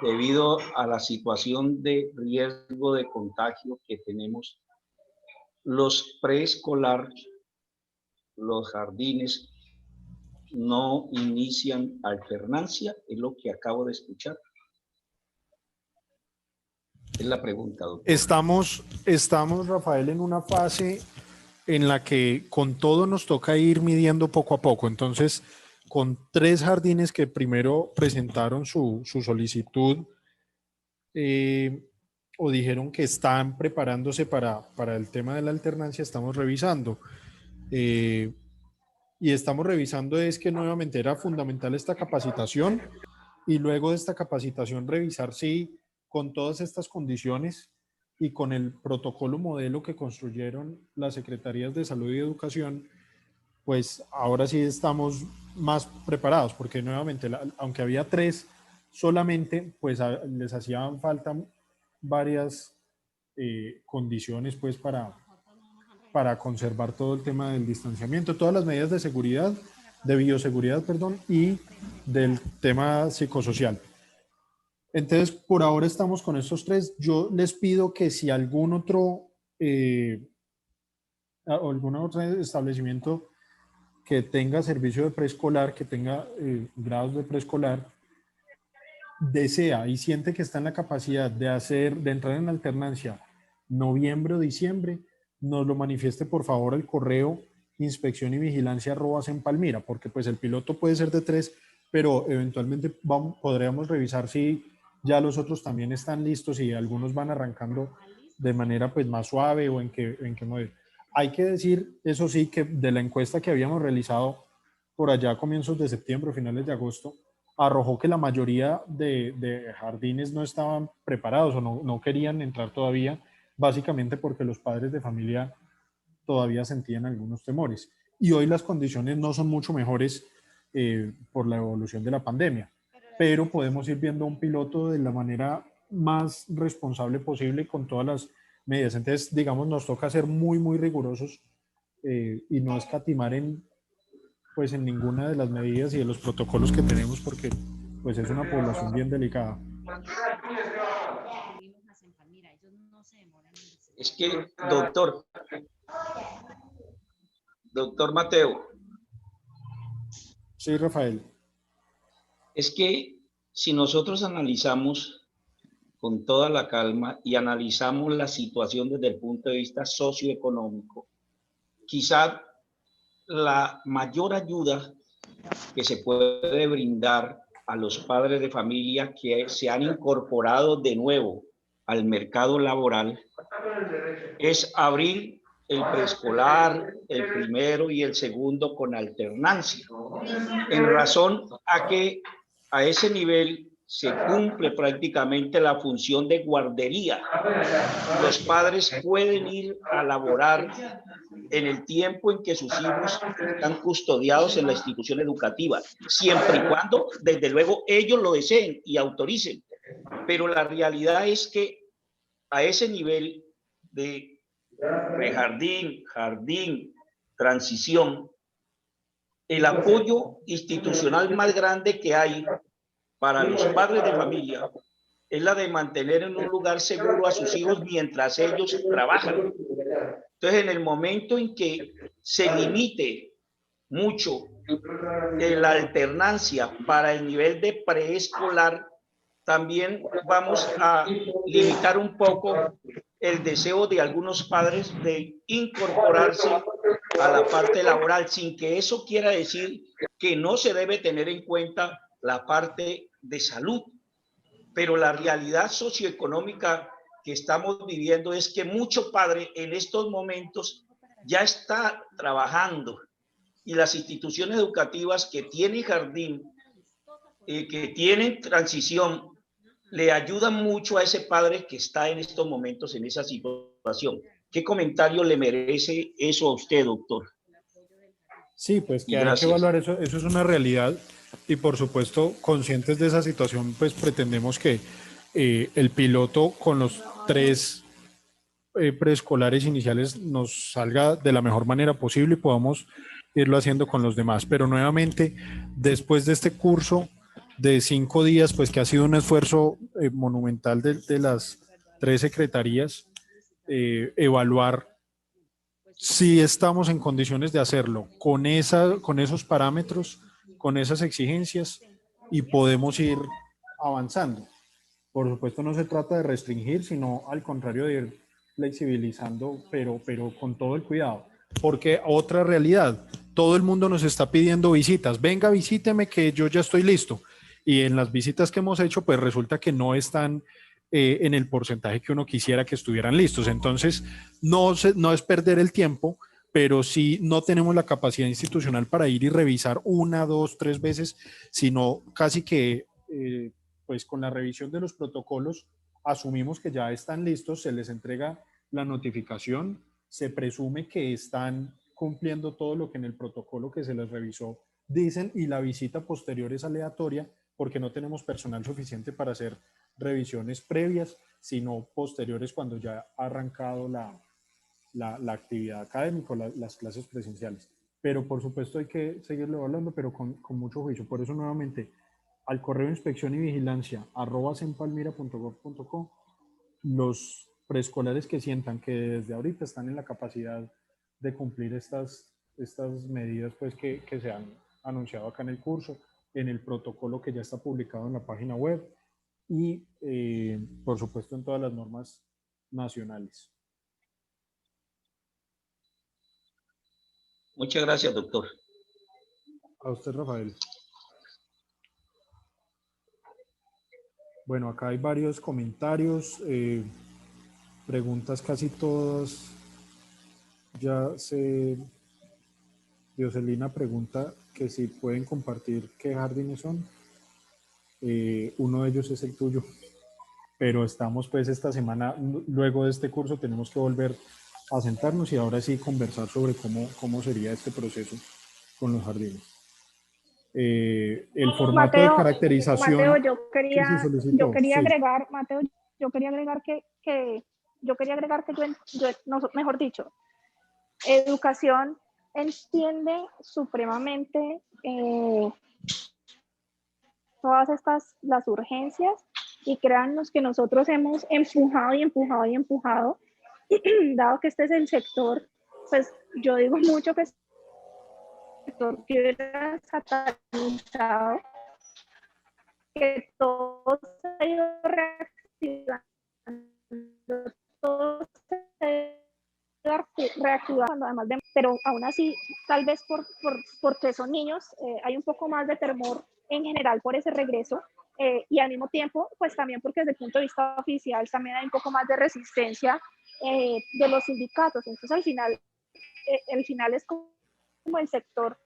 S13: debido a la situación de riesgo de contagio que tenemos, los preescolar, los jardines, no inician alternancia, es lo que acabo de escuchar. Es la pregunta, doctor.
S2: Estamos, Rafael, en una fase en la que con todo nos toca ir midiendo poco a poco. Entonces, con 3 jardines que primero presentaron su solicitud o dijeron que están preparándose para el tema de la alternancia, estamos revisando. Y estamos revisando es que nuevamente era fundamental esta capacitación y luego de esta capacitación revisar si con todas estas condiciones y con el protocolo modelo que construyeron las Secretarías de Salud y Educación, pues ahora sí estamos más preparados, porque nuevamente, aunque había 3 solamente, pues les hacían falta varias condiciones pues para conservar todo el tema del distanciamiento, todas las medidas de seguridad, de bioseguridad, perdón, y del tema psicosocial. Entonces, por ahora estamos con estos 3. Yo les pido que si algún otro establecimiento que tenga servicio de preescolar, que tenga grados de preescolar, desea y siente que está en la capacidad de entrar en alternancia noviembre o diciembre, nos lo manifieste por favor al correo inspección y vigilancia @Palmira, porque pues el piloto puede ser de 3, pero eventualmente podríamos revisar si ya los otros también están listos y algunos van arrancando de manera pues más suave o en qué modelo. Hay que decir, eso sí, que de la encuesta que habíamos realizado por allá a comienzos de septiembre, finales de agosto, arrojó que la mayoría de jardines no estaban preparados o no querían entrar todavía, básicamente porque los padres de familia todavía sentían algunos temores. Y hoy las condiciones no son mucho mejores por la evolución de la pandemia, pero podemos ir viendo un piloto de la manera más responsable posible con todas las medidas. Entonces, digamos, nos toca ser muy, muy rigurosos y no escatimar en ninguna de las medidas y de los protocolos que tenemos, porque pues es una población bien delicada.
S13: Es que, doctor Mateo.
S2: Sí, Rafael.
S13: Es que si nosotros analizamos con toda la calma y analizamos la situación desde el punto de vista socioeconómico, quizá la mayor ayuda que se puede brindar a los padres de familia que se han incorporado de nuevo al mercado laboral es abrir el preescolar, el primero y el segundo con alternancia, en razón a que a ese nivel se cumple prácticamente la función de guardería. Los padres pueden ir a laborar en el tiempo en que sus hijos están custodiados en la institución educativa, siempre y cuando, desde luego, ellos lo deseen y autoricen. Pero la realidad es que a ese nivel de prejardín, jardín, transición, el apoyo institucional más grande que hay para los padres de familia es la de mantener en un lugar seguro a sus hijos mientras ellos trabajan. Entonces, en el momento en que se limite mucho la alternancia para el nivel de preescolar, también vamos a limitar un poco el deseo de algunos padres de incorporarse a la parte laboral, sin que eso quiera decir que no se debe tener en cuenta la parte de salud. Pero la realidad socioeconómica que estamos viviendo es que mucho padre en estos momentos ya está trabajando, y las instituciones educativas que tienen jardín, que tienen transición, le ayudan mucho a ese padre que está en estos momentos en esa situación. ¿Qué comentario le merece eso a usted, doctor?
S2: Sí, pues que
S13: Y
S2: hay que
S13: gracias.
S2: evaluar eso, eso es una realidad y por supuesto conscientes de esa situación, pues pretendemos que el piloto con los 3 preescolares iniciales nos salga de la mejor manera posible y podamos irlo haciendo con los demás. Pero nuevamente, después de este curso de 5 días, pues que ha sido un esfuerzo monumental de las 3 secretarías, evaluar si estamos en condiciones de hacerlo con esos parámetros, con esas exigencias, y podemos ir avanzando. Por supuesto, no se trata de restringir, sino al contrario de ir flexibilizando, pero con todo el cuidado. Porque otra realidad, todo el mundo nos está pidiendo visitas. Venga, visíteme que yo ya estoy listo. Y en las visitas que hemos hecho, pues resulta que no están en el porcentaje que uno quisiera que estuvieran listos. Entonces, no es perder el tiempo, pero sí no tenemos la capacidad institucional para ir y revisar 1, 2, 3 veces, sino casi que pues con la revisión de los protocolos asumimos que ya están listos, se les entrega la notificación, se presume que están cumpliendo todo lo que en el protocolo que se les revisó dicen, y la visita posterior es aleatoria porque no tenemos personal suficiente para hacer revisiones previas, sino posteriores cuando ya ha arrancado la actividad académica, las clases presenciales. Pero por supuesto hay que seguirlo evaluando, pero con mucho juicio. Por eso nuevamente, al correo de inspección y vigilancia @cenpalmira.gov.co, los preescolares que sientan que desde ahorita están en la capacidad de cumplir estas medidas pues que se han anunciado acá en el curso, en el protocolo que ya está publicado en la página web y por supuesto en todas las normas nacionales.
S13: Muchas gracias, doctor.
S2: A usted, Rafael. Bueno, acá hay varios comentarios, preguntas casi todas. Ya se... Dioselina pregunta que si pueden compartir qué jardines son. Uno de ellos es el tuyo, pero estamos pues esta semana, luego de este curso tenemos que volver a sentarnos y ahora sí conversar sobre cómo sería este proceso con los jardines. El formato
S10: Mateo,
S2: de caracterización
S10: Mateo,
S2: que se solicitó.
S10: yo quería
S2: Sí.
S10: agregar, Mateo, yo quería agregar que no, mejor dicho, educación entiende supremamente todas las urgencias, y créannos que nosotros hemos empujado y empujado y empujado, dado que este es el sector, pues yo digo mucho que es el sector fibra satanizado, que todo se ha ido reactivando, todo se ha ido reactivando, además de, pero aún así, tal vez porque son niños, hay un poco más de temor en general por ese regreso, y al mismo tiempo, pues también porque desde el punto de vista oficial también hay un poco más de resistencia de los sindicatos. Entonces al final es como el sector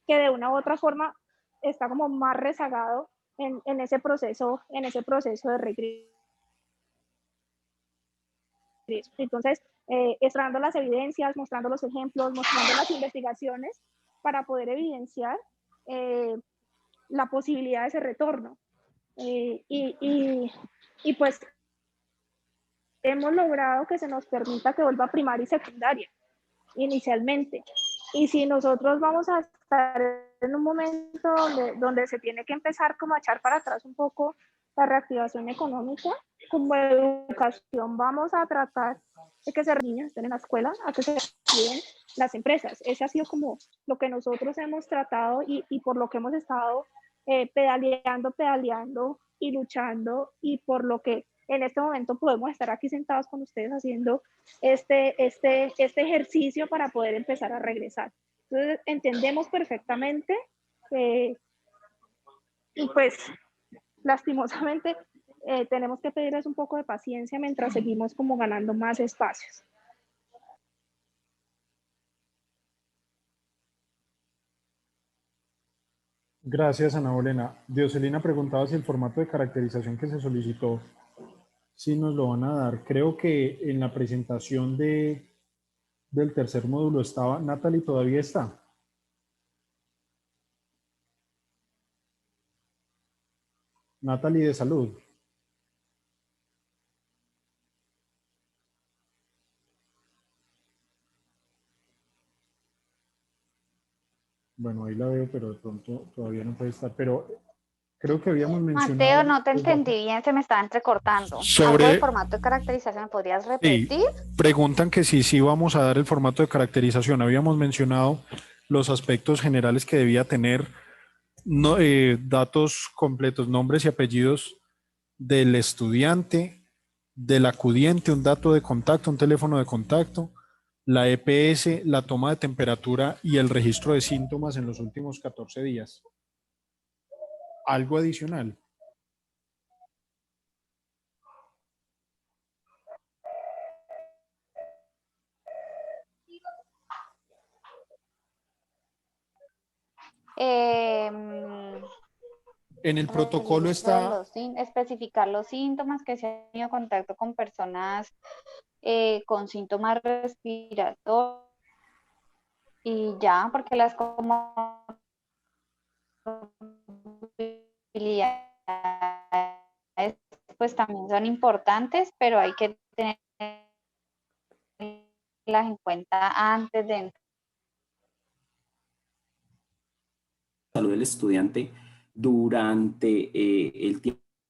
S10: que de una u otra forma está como más rezagado en ese proceso de regreso. Entonces, mostrando las evidencias, mostrando los ejemplos, mostrando las investigaciones para poder evidenciar la posibilidad de ese retorno. Y pues hemos logrado que se nos permita que vuelva primaria y secundaria inicialmente. Y si nosotros vamos a estar en un momento donde se tiene que empezar como a echar para atrás un poco la reactivación económica, como educación vamos a tratar de que los niños estén en la escuela, a que se activen las empresas. Ese ha sido como lo que nosotros hemos tratado y por lo que hemos estado pedaleando y luchando, y por lo que en este momento podemos estar aquí sentados con ustedes haciendo este ejercicio para poder empezar a regresar. Entonces, entendemos perfectamente y pues lastimosamente tenemos que pedirles un poco de paciencia mientras seguimos como ganando más espacios.
S2: Gracias, Ana Bolena. Dioselina preguntaba si el formato de caracterización que se solicitó, si nos lo van a dar. Creo que en la presentación del tercer módulo estaba. Natalie, ¿todavía está? Natalie de salud. Bueno, ahí la veo, pero de pronto todavía no puede estar. Pero creo que habíamos mencionado...
S6: Mateo, no te entendí bien, se me estaba entrecortando.
S2: Sobre
S6: Algo del formato de caracterización, ¿me podrías repetir?
S2: Sí, preguntan que sí vamos a dar el formato de caracterización. Habíamos mencionado los aspectos generales que debía tener, datos completos, nombres y apellidos del estudiante, del acudiente, un dato de contacto, un teléfono de contacto, la EPS, la toma de temperatura y el registro de síntomas en los últimos 14 días. ¿Algo adicional? En el protocolo está...
S6: Especificar los síntomas, que se han tenido contacto con personas con síntomas respiratorios y ya, porque las comorbilidades pues también son importantes, pero hay que tenerlas en cuenta antes de
S7: salud del estudiante durante el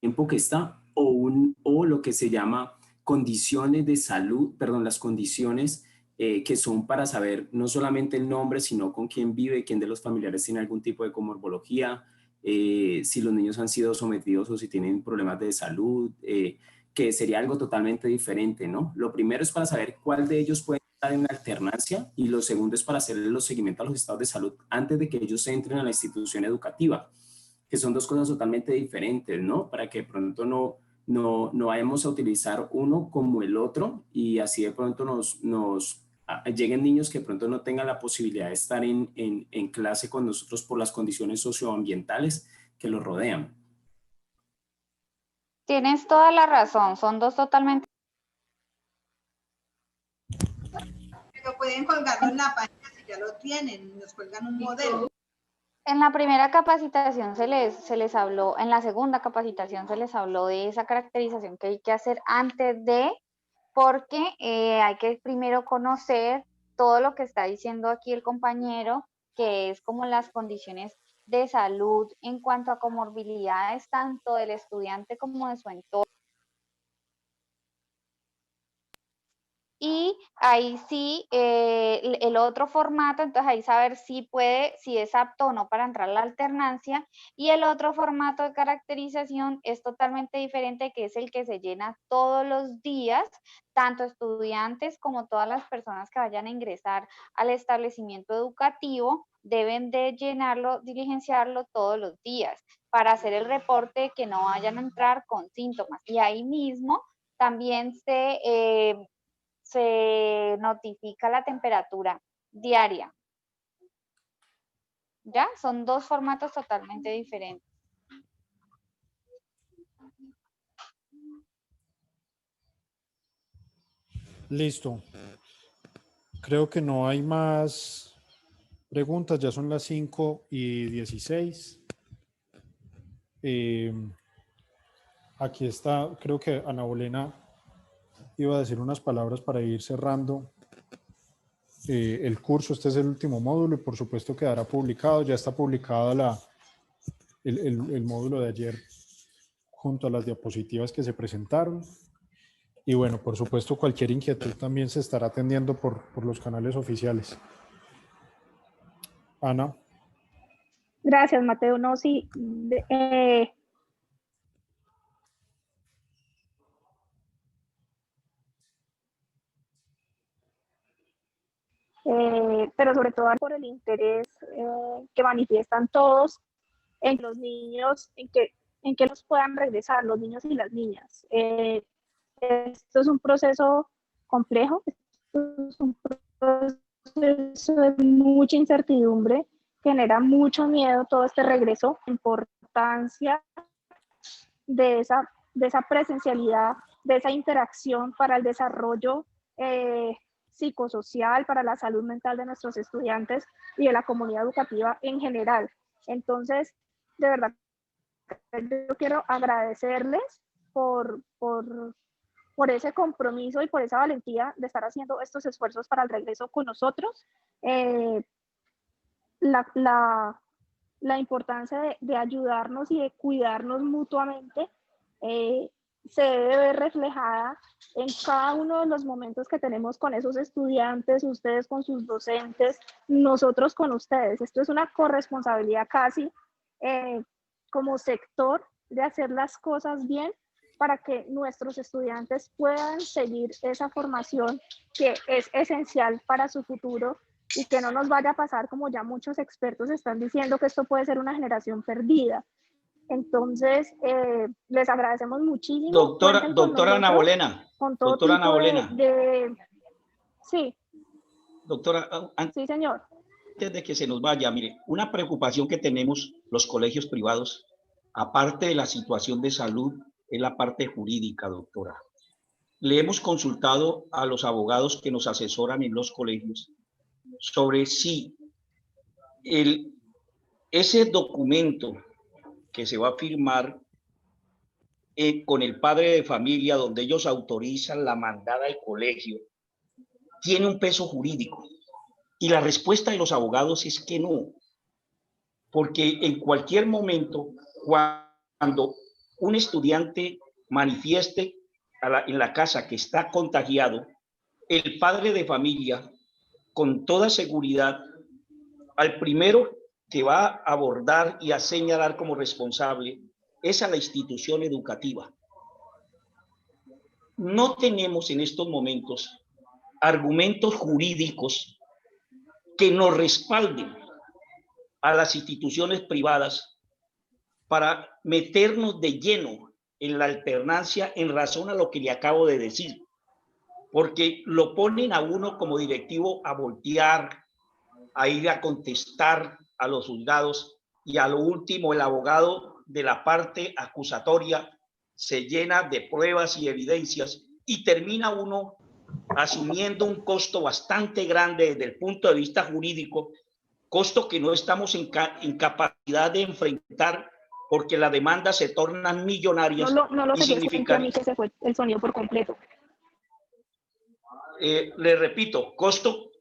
S7: tiempo que está o lo que se llama condiciones de salud, perdón, las condiciones que son para saber no solamente el nombre, sino con quién vive, quién de los familiares tiene algún tipo de comorbología, si los niños han sido sometidos o si tienen problemas de salud, que sería algo totalmente diferente, ¿no? Lo primero es para saber cuál de ellos puede estar en alternancia y lo segundo es para hacerle los seguimientos a los estados de salud antes de que ellos entren a la institución educativa, que son dos cosas totalmente diferentes, ¿no? Para que de pronto no vayamos a utilizar uno como el otro y así de pronto lleguen niños que de pronto no tengan la posibilidad de estar en clase con nosotros por las condiciones socioambientales que los rodean.
S6: Tienes toda la razón, son dos totalmente.
S1: Pero pueden colgarlo en la página si ya lo tienen, nos cuelgan un modelo.
S6: En la primera capacitación se les habló, en la segunda capacitación se les habló de esa caracterización que hay que hacer antes de, porque hay que primero conocer todo lo que está diciendo aquí el compañero, que es como las condiciones de salud en cuanto a comorbilidades tanto del estudiante como de su entorno. Y ahí sí, el otro formato, entonces ahí saber si es apto o no para entrar a la alternancia. Y el otro formato de caracterización es totalmente diferente, que es el que se llena todos los días, tanto estudiantes como todas las personas que vayan a ingresar al establecimiento educativo deben de llenarlo, diligenciarlo todos los días para hacer el reporte que no vayan a entrar con síntomas. Y ahí mismo también se notifica la temperatura diaria. ¿Ya? Son dos formatos totalmente diferentes.
S2: Listo. Creo que no hay más preguntas, ya son las 5:16. Aquí está, creo que Ana Bolena iba a decir unas palabras para ir cerrando el curso. Este es el último módulo y por supuesto quedará publicado. Ya está publicada el módulo de ayer junto a las diapositivas que se presentaron. Y bueno, por supuesto, cualquier inquietud también se estará atendiendo por los canales oficiales. Ana.
S10: Gracias, Mateo. No, sí, pero sobre todo por el interés que manifiestan todos en los niños, en que los puedan regresar, los niños y las niñas. Esto es un proceso complejo, esto es un proceso de mucha incertidumbre, genera mucho miedo todo este regreso, importancia de esa presencialidad, de esa interacción para el desarrollo psicosocial, para la salud mental de nuestros estudiantes y de la comunidad educativa en general. Entonces, de verdad, yo quiero agradecerles por ese compromiso y por esa valentía de estar haciendo estos esfuerzos para el regreso con nosotros. La importancia de ayudarnos y de cuidarnos mutuamente se debe ver reflejada en cada uno de los momentos que tenemos con esos estudiantes, ustedes con sus docentes, nosotros con ustedes. Esto es una corresponsabilidad casi como sector de hacer las cosas bien para que nuestros estudiantes puedan seguir esa formación que es esencial para su futuro y que no nos vaya a pasar, como ya muchos expertos están diciendo, que esto puede ser una generación perdida. Entonces, les agradecemos muchísimo.
S13: Doctora Ana Bolena.
S10: Con todo
S13: Doctora Ana Bolena.
S10: Sí.
S13: Doctora,
S10: sí, señor.
S13: Antes de que se nos vaya, mire, una preocupación que tenemos los colegios privados, aparte de la situación de salud, es la parte jurídica, doctora. Le hemos consultado a los abogados que nos asesoran en los colegios sobre si ese documento que se va a firmar con el padre de familia, donde ellos autorizan la mandada al colegio, tiene un peso jurídico. Y la respuesta de los abogados es que no, porque en cualquier momento, cuando un estudiante manifieste en la casa que está contagiado, el padre de familia, con toda seguridad, al primero que va a abordar y a señalar como responsable es a la institución educativa. No tenemos en estos momentos argumentos jurídicos que nos respalden a las instituciones privadas para meternos de lleno en la alternancia en razón a lo que le acabo de decir, porque lo ponen a uno como directivo a voltear, a ir a contestar a los juzgados, y a lo último el abogado de la parte acusatoria se llena de pruebas y evidencias y termina uno asumiendo un costo bastante grande desde el punto de vista jurídico, costo que no estamos en capacidad de enfrentar porque las demandas se tornan millonarias.
S10: No lo significa a mí que se fue el sonido por completo.
S13: Le repito, costo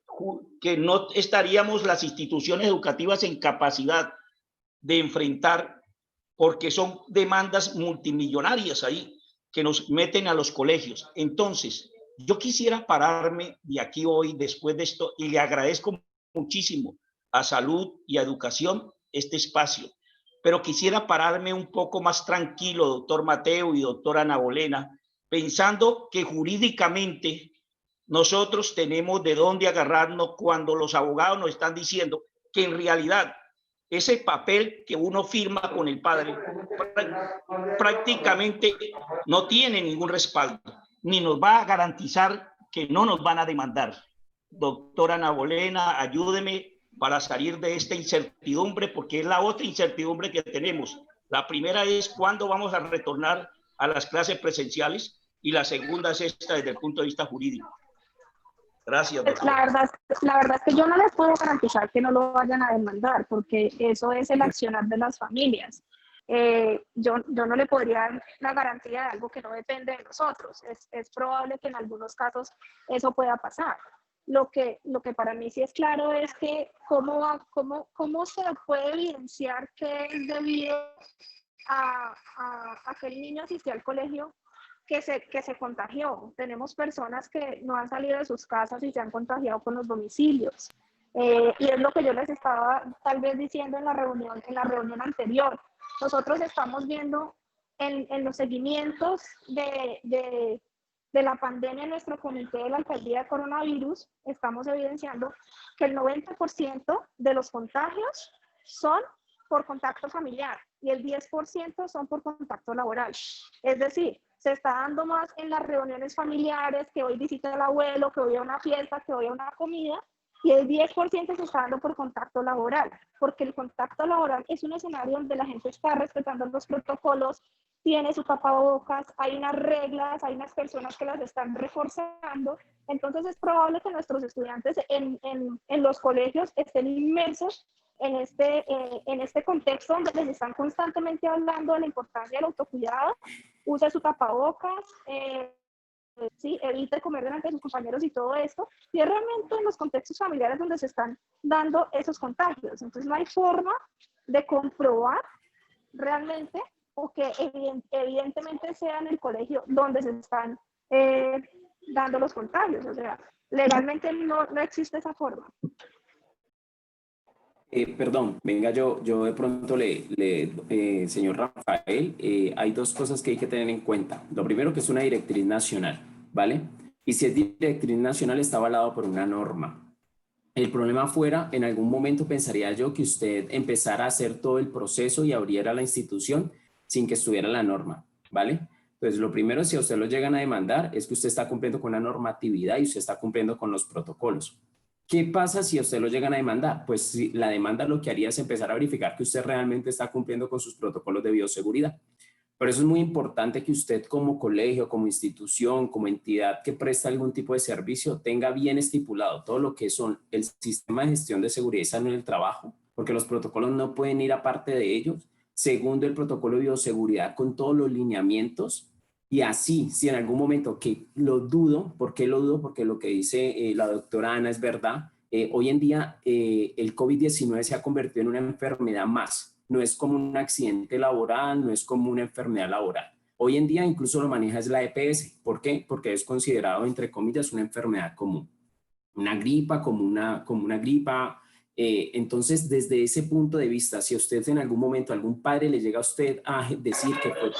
S13: que no estaríamos las instituciones educativas en capacidad de enfrentar porque son demandas multimillonarias ahí que nos meten a los colegios. Entonces, yo quisiera pararme de aquí hoy después de esto y le agradezco muchísimo a Salud y a Educación este espacio, pero quisiera pararme un poco más tranquilo, doctor Mateo y doctora Ana Bolena, pensando que jurídicamente nosotros tenemos de dónde agarrarnos cuando los abogados nos están diciendo que en realidad ese papel que uno firma con el padre prácticamente no tiene ningún respaldo, ni nos va a garantizar que no nos van a demandar. Doctora Ana Bolena, ayúdeme para salir de esta incertidumbre, porque es la otra incertidumbre que tenemos. La primera es cuándo vamos a retornar a las clases presenciales y la segunda es esta desde el punto de vista jurídico. Gracias, doctora.
S10: La verdad es que yo no les puedo garantizar que no lo vayan a demandar, porque eso es el accionar de las familias. Yo no le podría dar la garantía de algo que no depende de nosotros. Es probable que en algunos casos eso pueda pasar. Lo que para mí sí es claro es que cómo se puede evidenciar que es debido a que el niño asistió al colegio que se contagió. Tenemos personas que no han salido de sus casas y se han contagiado con los domicilios. Y es lo que yo les estaba tal vez diciendo en la reunión anterior. Nosotros estamos viendo en los seguimientos de de la pandemia en nuestro comité de la alcaldía de coronavirus, estamos evidenciando que el 90% de los contagios son por contacto familiar y el 10% son por contacto laboral. Es decir, se está dando más en las reuniones familiares, que hoy visita al abuelo, que voy a una fiesta, que voy a una comida, y el 10% se está dando por contacto laboral, porque el contacto laboral es un escenario donde la gente está respetando los protocolos, tiene su tapabocas, hay unas reglas, hay unas personas que las están reforzando, entonces es probable que nuestros estudiantes en los colegios estén inmersos en este contexto donde les están constantemente hablando de la importancia del autocuidado, use su tapabocas, sí, evite comer delante de sus compañeros y todo esto, y es realmente en los contextos familiares donde se están dando esos contagios. Entonces no hay forma de comprobar realmente o que evidentemente sea en el colegio donde se están dando los contagios. O sea, legalmente no existe esa forma.
S7: Perdón, venga, yo de pronto señor Rafael, hay dos cosas que hay que tener en cuenta. Lo primero, que es una directriz nacional, ¿vale? Y si es directriz nacional, está avalado por una norma. El problema fuera, en algún momento pensaría yo que usted empezara a hacer todo el proceso y abriera la institución sin que estuviera la norma, ¿vale? Entonces, lo primero, si a usted lo llegan a demandar, es que usted está cumpliendo con la normatividad y usted está cumpliendo con los protocolos. ¿Qué pasa si a usted lo llegan a demandar? Pues si la demanda lo que haría es empezar a verificar que usted realmente está cumpliendo con sus protocolos de bioseguridad. Por eso es muy importante que usted como colegio, como institución, como entidad que presta algún tipo de servicio, tenga bien estipulado todo lo que son el sistema de gestión de seguridad y salud en el trabajo, porque los protocolos no pueden ir aparte de ellos. Segundo, el protocolo de bioseguridad con todos los lineamientos. Y así, si en algún momento, que lo dudo, ¿por qué lo dudo? Porque lo que dice la doctora Ana es verdad. Hoy en día el COVID-19 se ha convertido en una enfermedad más. No es como un accidente laboral, no es como una enfermedad laboral. Hoy en día incluso lo maneja es la EPS. ¿Por qué? Porque es considerado, entre comillas, una enfermedad común. Una gripa, como una gripa. Entonces, desde ese punto de vista, si a usted en algún momento, algún padre le llega a usted a decir que fue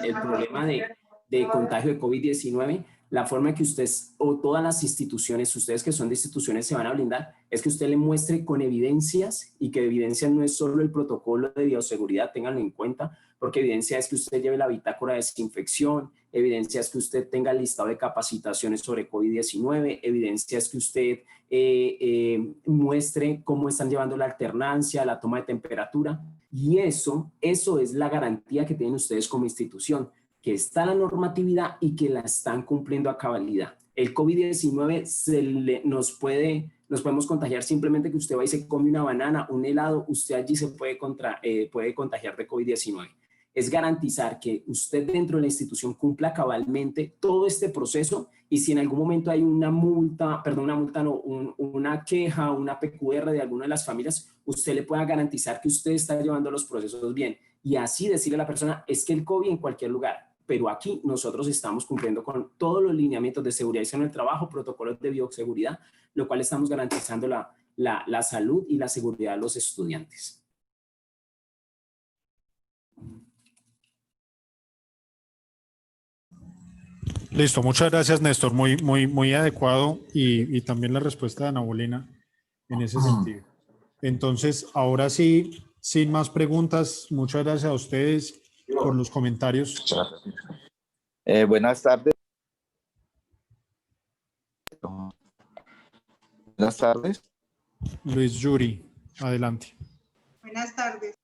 S7: el problema de contagio de COVID-19, la forma en que usted o todas las instituciones, ustedes que son de instituciones se van a blindar, es que usted le muestre con evidencias, y que evidencias no es solo el protocolo de bioseguridad, ténganlo en cuenta, porque evidencia es que usted lleve la bitácora de desinfección, evidencia es que usted tenga el listado de capacitaciones sobre COVID-19, evidencia es que usted muestre cómo están llevando la alternancia, la toma de temperatura, y eso es la garantía que tienen ustedes como institución, que está la normatividad y que la están cumpliendo a cabalidad. El COVID-19 nos podemos contagiar simplemente que usted va y se come una banana, un helado, usted allí se puede contagiar de COVID-19. Es garantizar que usted dentro de la institución cumpla cabalmente todo este proceso, y si en algún momento hay una queja, una PQR de alguna de las familias, usted le pueda garantizar que usted está llevando los procesos bien, y así decirle a la persona, es que el COVID en cualquier lugar, pero aquí nosotros estamos cumpliendo con todos los lineamientos de seguridad y salud en el trabajo, protocolos de bioseguridad, lo cual estamos garantizando la salud y la seguridad de los estudiantes.
S2: Listo, muchas gracias, Néstor. Muy adecuado, y también la respuesta de Ana Bolena en ese sentido. Entonces, ahora sí, sin más preguntas, muchas gracias a ustedes por los comentarios.
S11: Buenas tardes. Buenas tardes.
S2: Luis Yuri, adelante.
S1: Buenas tardes.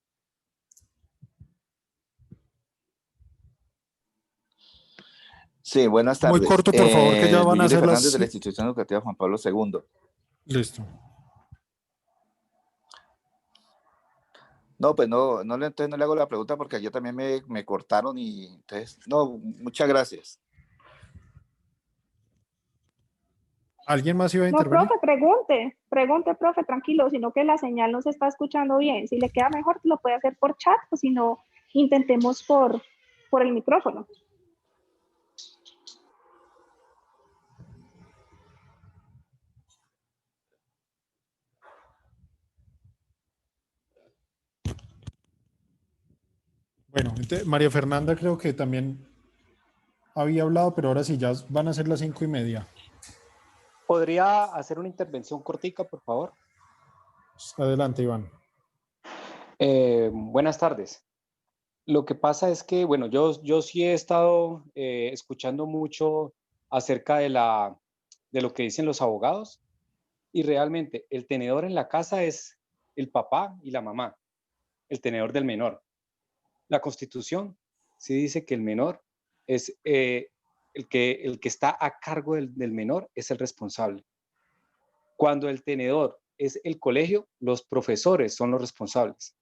S11: Sí, buenas tardes.
S2: Muy corto, por favor, que ya van a hacer
S11: Fernández
S2: las...
S11: de la Institución Educativa Juan Pablo II.
S2: Listo.
S11: No, pues entonces no le hago la pregunta porque yo también me cortaron y entonces, no, muchas gracias.
S2: ¿Alguien más iba a
S10: No,
S2: intervenir?
S10: profe, pregunte, profe, tranquilo, sino que la señal no se está escuchando bien. Si le queda mejor, lo puede hacer por chat, o si no, intentemos por el micrófono.
S2: Bueno, María Fernanda creo que también había hablado, pero ahora sí, ya van a ser las 5:30.
S14: ¿Podría hacer una intervención cortica, por favor?
S2: Adelante, Iván.
S14: Buenas tardes. Lo que pasa es que, bueno, yo sí he estado escuchando mucho acerca de lo que dicen los abogados, y realmente el tenedor en la casa es el papá y la mamá, el tenedor del menor. La Constitución sí dice que el menor es el que está a cargo del menor, es el responsable. Cuando el tenedor es el colegio, los profesores son los responsables.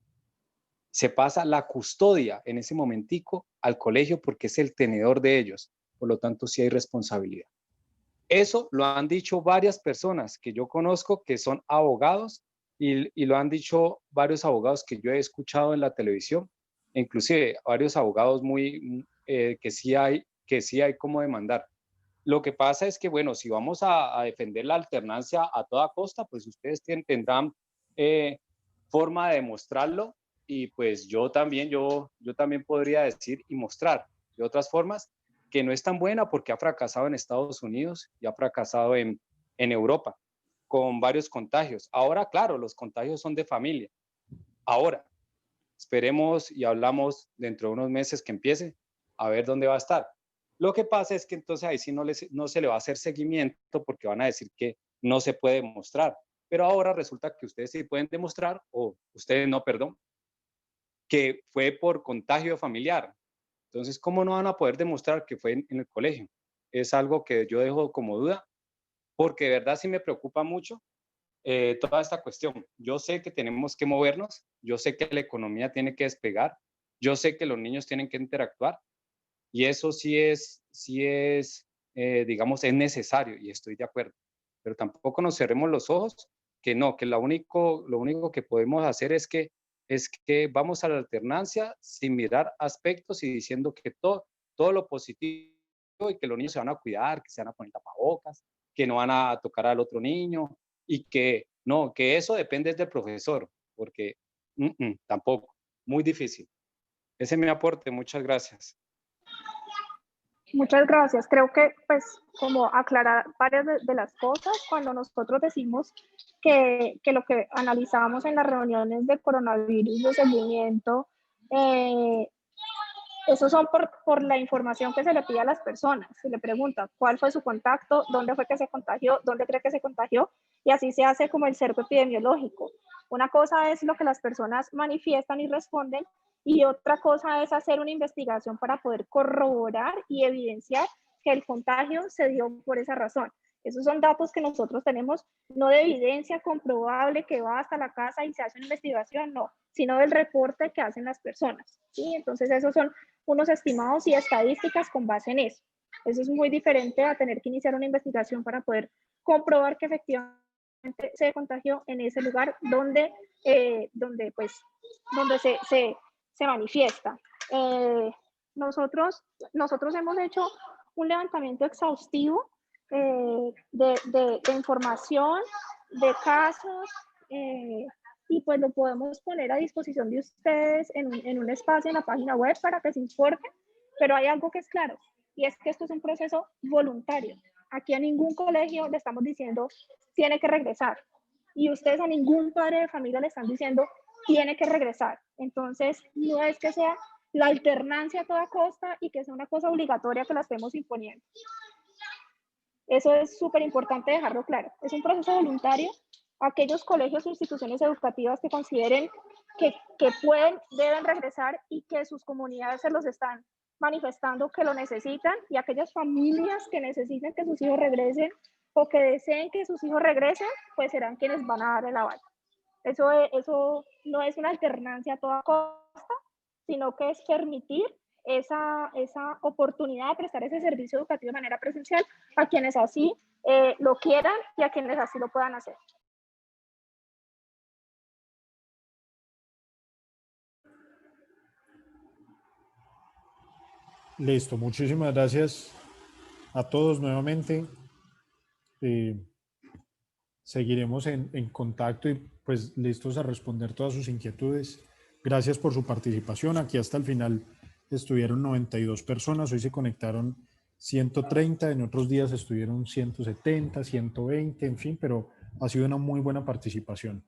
S14: Se pasa la custodia en ese momentico al colegio porque es el tenedor de ellos. Por lo tanto, sí hay responsabilidad. Eso lo han dicho varias personas que yo conozco que son abogados y lo han dicho varios abogados que yo he escuchado en la televisión, inclusive varios abogados que sí hay cómo demandar. Lo que pasa es que, bueno, si vamos a defender la alternancia a toda costa, pues ustedes tendrán forma de demostrarlo, y pues yo también podría decir y mostrar de otras formas que no es tan buena porque ha fracasado en Estados Unidos y ha fracasado en Europa con varios contagios. Ahora, claro, los contagios son de familia. Ahora, esperemos y hablamos dentro de unos meses que empiece a ver dónde va a estar. Lo que pasa es que entonces ahí sí no se le va a hacer seguimiento porque van a decir que no se puede demostrar. Pero ahora resulta que ustedes sí pueden demostrar, o ustedes no, perdón, que fue por contagio familiar. Entonces, ¿cómo no van a poder demostrar que fue en el colegio? Es algo que yo dejo como duda, porque de verdad sí me preocupa mucho toda esta cuestión. Yo sé que tenemos que movernos, yo sé que la economía tiene que despegar, yo sé que los niños tienen que interactuar, y eso digamos, es necesario, y estoy de acuerdo. Pero tampoco nos cerremos los ojos, que no, que lo único que podemos hacer es que vamos a la alternancia sin mirar aspectos y diciendo que todo lo positivo, y que los niños se van a cuidar, que se van a poner tapabocas, que no van a tocar al otro niño, y que no, que eso depende del profesor, porque tampoco, muy difícil. Ese es mi aporte, muchas gracias.
S10: Muchas gracias. Creo que, pues, como aclarar varias de las cosas, cuando nosotros decimos que lo que analizamos en las reuniones de coronavirus de seguimiento, eso son por la información que se le pide a las personas. Se le pregunta cuál fue su contacto, dónde fue que se contagió, dónde cree que se contagió, y así se hace como el cerco epidemiológico. Una cosa es lo que las personas manifiestan y responden, y otra cosa es hacer una investigación para poder corroborar y evidenciar que el contagio se dio por esa razón. Esos son datos que nosotros tenemos, no de evidencia comprobable que va hasta la casa y se hace una investigación, no, sino del reporte que hacen las personas, ¿sí? Entonces esos son unos estimados y estadísticas con base en eso. Eso es muy diferente a tener que iniciar una investigación para poder comprobar que efectivamente se contagió en ese lugar donde se manifiesta. Nosotros hemos hecho un levantamiento exhaustivo de información, de casos, y pues lo podemos poner a disposición de ustedes en un espacio en la página web para que se informen, pero hay algo que es claro, y es que esto es un proceso voluntario. Aquí a ningún colegio le estamos diciendo tiene que regresar, y ustedes a ningún padre de familia le están diciendo tiene que regresar. Entonces, no es que sea la alternancia a toda costa y que sea una cosa obligatoria que la estemos imponiendo. Eso es súper importante dejarlo claro. Es un proceso voluntario. Aquellos colegios e instituciones educativas que consideren que deben regresar y que sus comunidades se los están manifestando que lo necesitan, y aquellas familias que necesiten que sus hijos regresen o que deseen que sus hijos regresen, pues serán quienes van a dar el aval. Eso no es una alternancia a toda costa, sino que es permitir esa oportunidad de prestar ese servicio educativo de manera presencial a quienes así lo quieran y a quienes así lo puedan hacer.
S2: Listo, muchísimas gracias a todos nuevamente. Seguiremos en contacto y pues listos a responder todas sus inquietudes. Gracias por su participación. Aquí hasta el final estuvieron 92 personas. Hoy se conectaron 130, en otros días estuvieron 170, 120, en fin, pero ha sido una muy buena participación.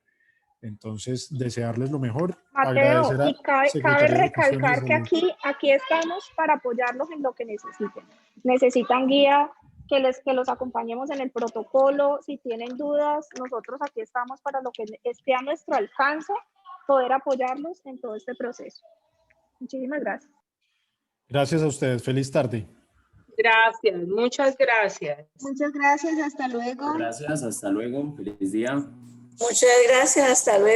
S2: Entonces, desearles lo mejor.
S10: Mateo,
S2: Agradecer a
S10: y cabe
S2: Secretaría de Educación
S10: recalcar que
S2: desde
S10: aquí estamos para apoyarlos en lo que necesiten. Necesitan guía, que los acompañemos en el protocolo. Si tienen dudas, nosotros aquí estamos para lo que esté a nuestro alcance, poder apoyarlos en todo este proceso. Muchísimas gracias.
S2: Gracias a ustedes. Feliz tarde.
S12: Gracias, muchas gracias.
S4: Muchas gracias, hasta luego.
S7: Gracias, hasta luego. Feliz día.
S5: Muchas gracias, hasta luego.